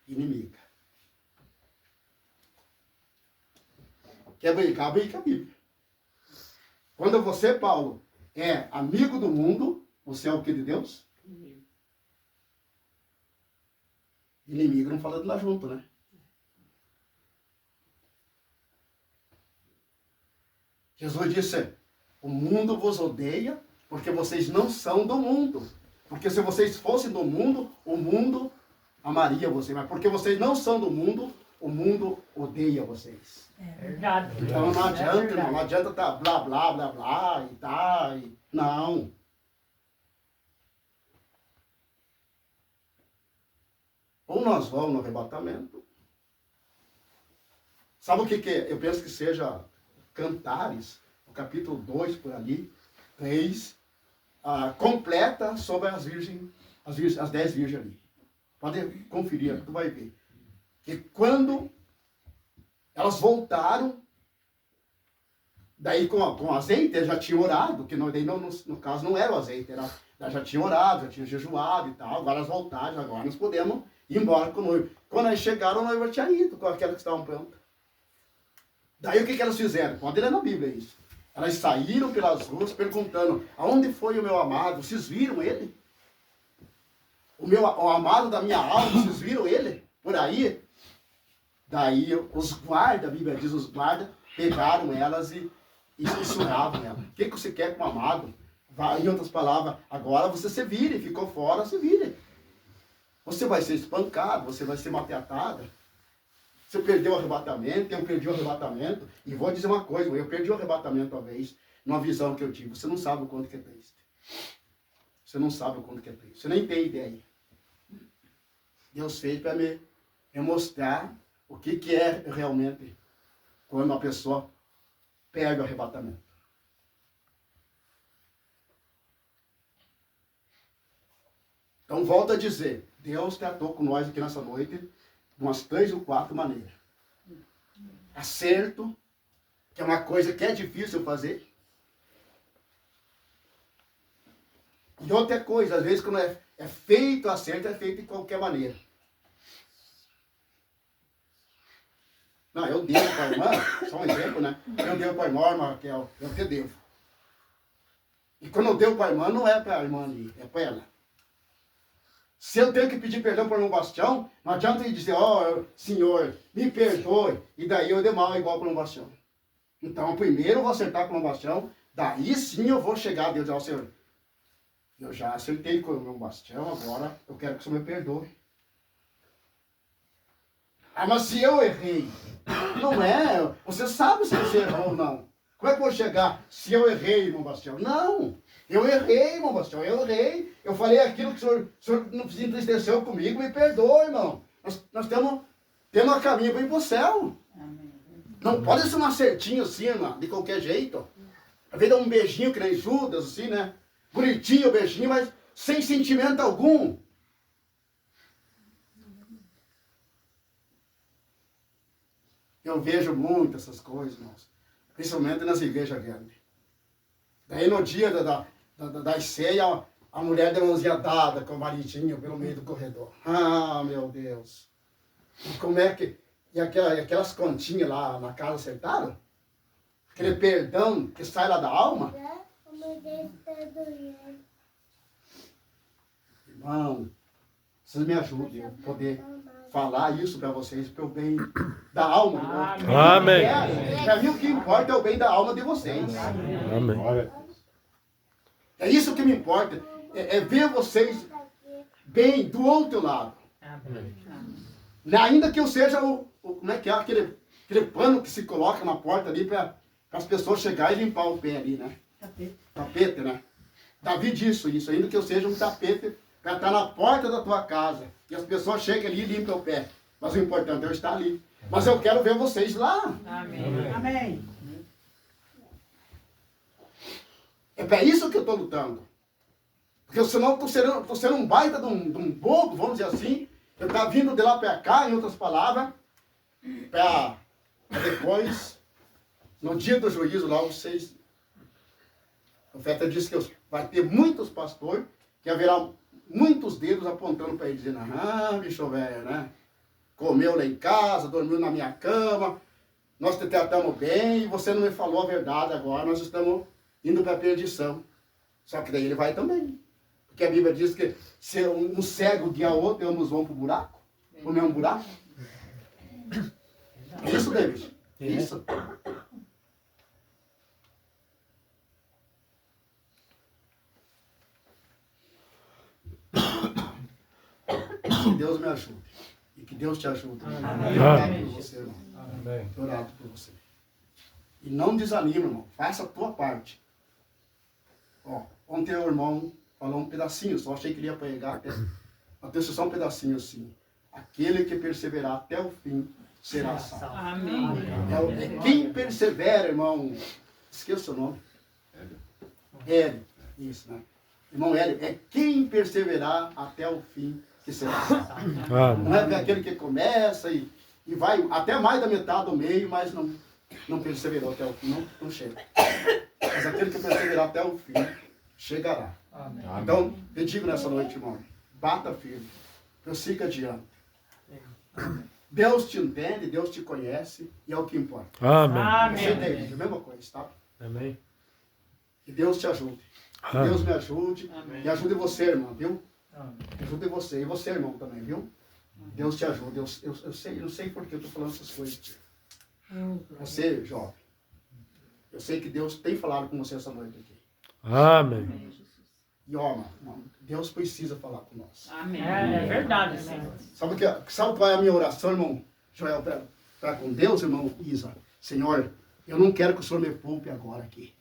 [SPEAKER 12] Inimiga. Quer brincar, brinca a Bíblia. Quando você, Paulo, é amigo do mundo, você é o que de Deus? Inimigo não fala de lá junto, né? Jesus disse, o mundo vos odeia porque vocês não são do mundo. Porque se vocês fossem do mundo, o mundo amaria vocês. Mas porque vocês não são do mundo, o mundo odeia vocês.
[SPEAKER 1] É verdade.
[SPEAKER 12] Então não adianta, irmão, não adianta tá blá, blá, blá, blá, e tá, e... Não. Ou nós vamos no arrebatamento. Sabe o que eu penso que seja Cantares, no capítulo 2, por ali, 3, completa sobre as 10 virgens ali. Pode conferir, tu vai ver. Que quando elas voltaram, daí com azeite, eles já tinham orado, que no caso não era o azeite, elas já tinham orado, já tinham jejuado e tal, agora elas voltaram, agora nós podemos ir embora com o noivo. Quando eles chegaram, o noivo tinha ido com aquelas que estavam prontas. Daí o que elas fizeram? Pode ler na Bíblia isso. Elas saíram pelas ruas perguntando, aonde foi o meu amado? Vocês viram ele? O amado da minha alma, vocês viram ele? Por aí? Daí os guardas, a Bíblia diz, os guardas pegaram elas e censuravam elas. O que você quer com o amado? Em outras palavras, agora você se vire, ficou fora, se vire. Você vai ser espancado, você vai ser maltratada. Você perdeu o arrebatamento, eu perdi o arrebatamento. E vou dizer uma coisa, eu perdi o arrebatamento uma vez, numa visão que eu tive. Você não sabe o quanto que é triste. Você não sabe o quanto que é triste. Você nem tem ideia. Deus fez para me mostrar o que é realmente quando a pessoa perde o arrebatamento. Então, volto a dizer, Deus tratou com nós aqui nessa noite de umas 3 ou 4 maneiras. Acerto, que é uma coisa que é difícil fazer. E outra coisa, às vezes quando é feito acerto, é feito de qualquer maneira. Não, eu devo para a irmã, só um exemplo, né? Eu devo para a irmã, Raquel, eu te devo. E quando eu devo para a irmã, não é para a irmã ali, é para ela. Se eu tenho que pedir perdão para o irmão Bastião, não adianta ele dizer, Senhor, me perdoe, e daí eu dei mal igual para o irmão Bastião. Então, primeiro eu vou acertar com o irmão Bastião, daí sim eu vou chegar a Deus e dizer, Senhor, eu já acertei com o irmão Bastião, agora eu quero que o Senhor me perdoe. Mas se eu errei, não é, você sabe se você errou ou não. Como é que eu vou chegar se eu errei, irmão Bastião? Não, eu errei, irmão Bastião, eu errei. Eu falei aquilo que o senhor não se entristeceu comigo, me perdoe, irmão. Nós temos a caminho para ir para o céu. Não pode ser um acertinho assim, irmão, de qualquer jeito. Às vezes dá um beijinho que nem Judas, assim, né? Bonitinho o beijinho, mas sem sentimento algum. Eu vejo muito essas coisas, irmãos. Principalmente nas igrejas grandes. Daí no dia da ceia, a mulher deu mãozinha dada com o maridinho pelo meio do corredor. Ah, meu Deus. E como é que... E aquelas continhas lá na casa acertaram? Aquele perdão que sai lá da alma? Irmão, vocês me ajudem a poder falar isso para vocês, para o bem da alma.
[SPEAKER 11] Amém.
[SPEAKER 12] Para mim o que importa é o bem da alma de vocês.
[SPEAKER 11] Amém.
[SPEAKER 12] É isso que me importa. É ver vocês bem do outro lado. Ainda que eu seja como é que é? Aquele pano que se coloca na porta ali para as pessoas chegarem e limpar o pé ali, né? Tapete, né? Davi disse isso, ainda que eu seja um tapete para estar na porta da tua casa. E as pessoas chegam ali e limpam o pé. Mas o importante é eu estar ali. Mas eu quero ver vocês lá.
[SPEAKER 8] Amém. Amém.
[SPEAKER 12] É para isso que eu estou lutando. Porque senão eu estou sendo um baita de um bobo, vamos dizer assim. Eu estou vindo de lá para cá, em outras palavras, para depois, no dia do juízo lá, vocês... O profeta disse que vai ter muitos pastores, que haverá muitos dedos apontando para ele, dizendo, bicho velho, né? Comeu lá em casa, dormiu na minha cama, nós te tratamos bem e você não me falou a verdade agora, nós estamos indo para a perdição. Só que daí ele vai também. Porque a Bíblia diz que se um cego guia outro, ambos vão para o buraco, para o mesmo buraco. É isso, David? É isso. Que Deus me ajude. E que Deus te ajude.
[SPEAKER 11] Amém.
[SPEAKER 12] Orado por você, irmão.
[SPEAKER 11] Amém.
[SPEAKER 12] Orado por você. E não desanime, irmão. Faça a tua parte. Ontem o irmão falou um pedacinho, só achei que ele ia pegar até. Mas só um pedacinho assim. Aquele que perseverar até o fim será salvo.
[SPEAKER 8] Amém.
[SPEAKER 12] É quem persevera, irmão. Esqueça o nome. Hélio, isso, né? Irmão Hélio, é quem perseverar até o fim que será salvo. Não é aquele que começa e vai até mais da metade do meio, mas não perseverou até o fim, não chega. Mas aquele que perseverar até o fim, chegará. Amém. Então, eu digo nessa noite, irmão, bata firme, prossiga adiante. Deus te entende, Deus te conhece e é o que importa.
[SPEAKER 11] Amém.
[SPEAKER 12] Você entende, a mesma coisa, tá?
[SPEAKER 11] Amém.
[SPEAKER 12] Que Deus te ajude. Que Deus me ajude. E ajude você, irmão, viu? Ajude você. E você, irmão, também, viu? Deus te ajude. Eu não sei por que eu estou falando essas coisas. Você, jovem. Eu sei que Deus tem falado com você essa noite aqui.
[SPEAKER 11] Amém.
[SPEAKER 12] E ó, mano, Deus precisa falar com nós.
[SPEAKER 1] Amém. É verdade, Senhor.
[SPEAKER 12] Sabe qual é a minha oração, irmão Joel, para com Deus, irmão Isa? Senhor, eu não quero que o Senhor me poupe agora aqui.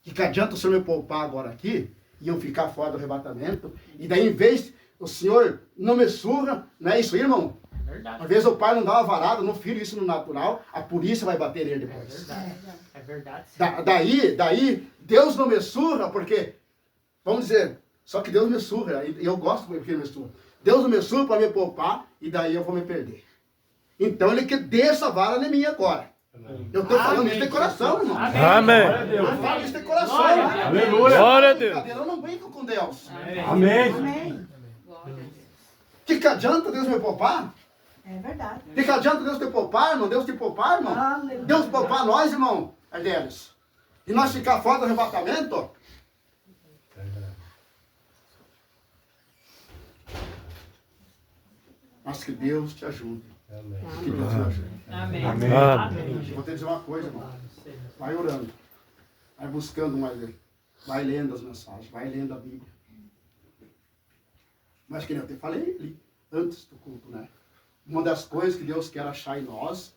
[SPEAKER 12] Que adianta o Senhor me poupar agora aqui e eu ficar fora do arrebatamento? E daí, em vez, o Senhor não me surra, não é isso aí, irmão?
[SPEAKER 1] É verdade.
[SPEAKER 12] Às vezes o pai não dá uma varada no filho, isso no natural, a polícia vai bater ele depois.
[SPEAKER 1] É verdade.
[SPEAKER 12] Daí, Deus não me surra, porque, vamos dizer, só que Deus me surra, e eu gosto porque ele me surra. Deus não me surra para me poupar, e daí eu vou me perder. Então ele que desça a vara em mim agora. Eu estou falando isso de coração, irmão.
[SPEAKER 11] Amém.
[SPEAKER 12] Eu falo isso de coração.
[SPEAKER 11] Aleluia. Glória a Deus.
[SPEAKER 12] Eu não brinco com Deus.
[SPEAKER 11] Amém.
[SPEAKER 12] Que adianta Deus me poupar?
[SPEAKER 4] É verdade.
[SPEAKER 12] Que adianta Deus te poupar, irmão? Deus te poupar, irmão?
[SPEAKER 4] Aleluia.
[SPEAKER 12] Deus poupar nós, irmão, Ardelis. E nós ficar fora do arrebatamento? Mas que Deus te ajude. Que Deus te ajude.
[SPEAKER 1] Amém.
[SPEAKER 12] Eu vou te dizer uma coisa, irmão. Vai orando. Vai buscando mais ele. Vai lendo as mensagens. Vai lendo a Bíblia. Mas que nem eu te falei ali, antes do culto, né? Uma das coisas que Deus quer achar em nós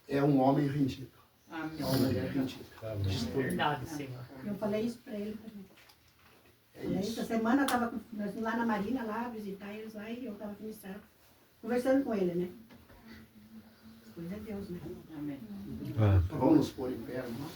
[SPEAKER 12] é um homem rendido.
[SPEAKER 1] Amém.
[SPEAKER 12] É uma mulher rendida.
[SPEAKER 1] Verdade, Senhor.
[SPEAKER 4] Eu falei isso para ele também. Essa semana eu estava lá na Marina, lá, visitar eles lá, e eu estava conversando com ele, né? Coisa é Deus, né?
[SPEAKER 3] Amém.
[SPEAKER 12] Vamos nos pôr em pé, irmão.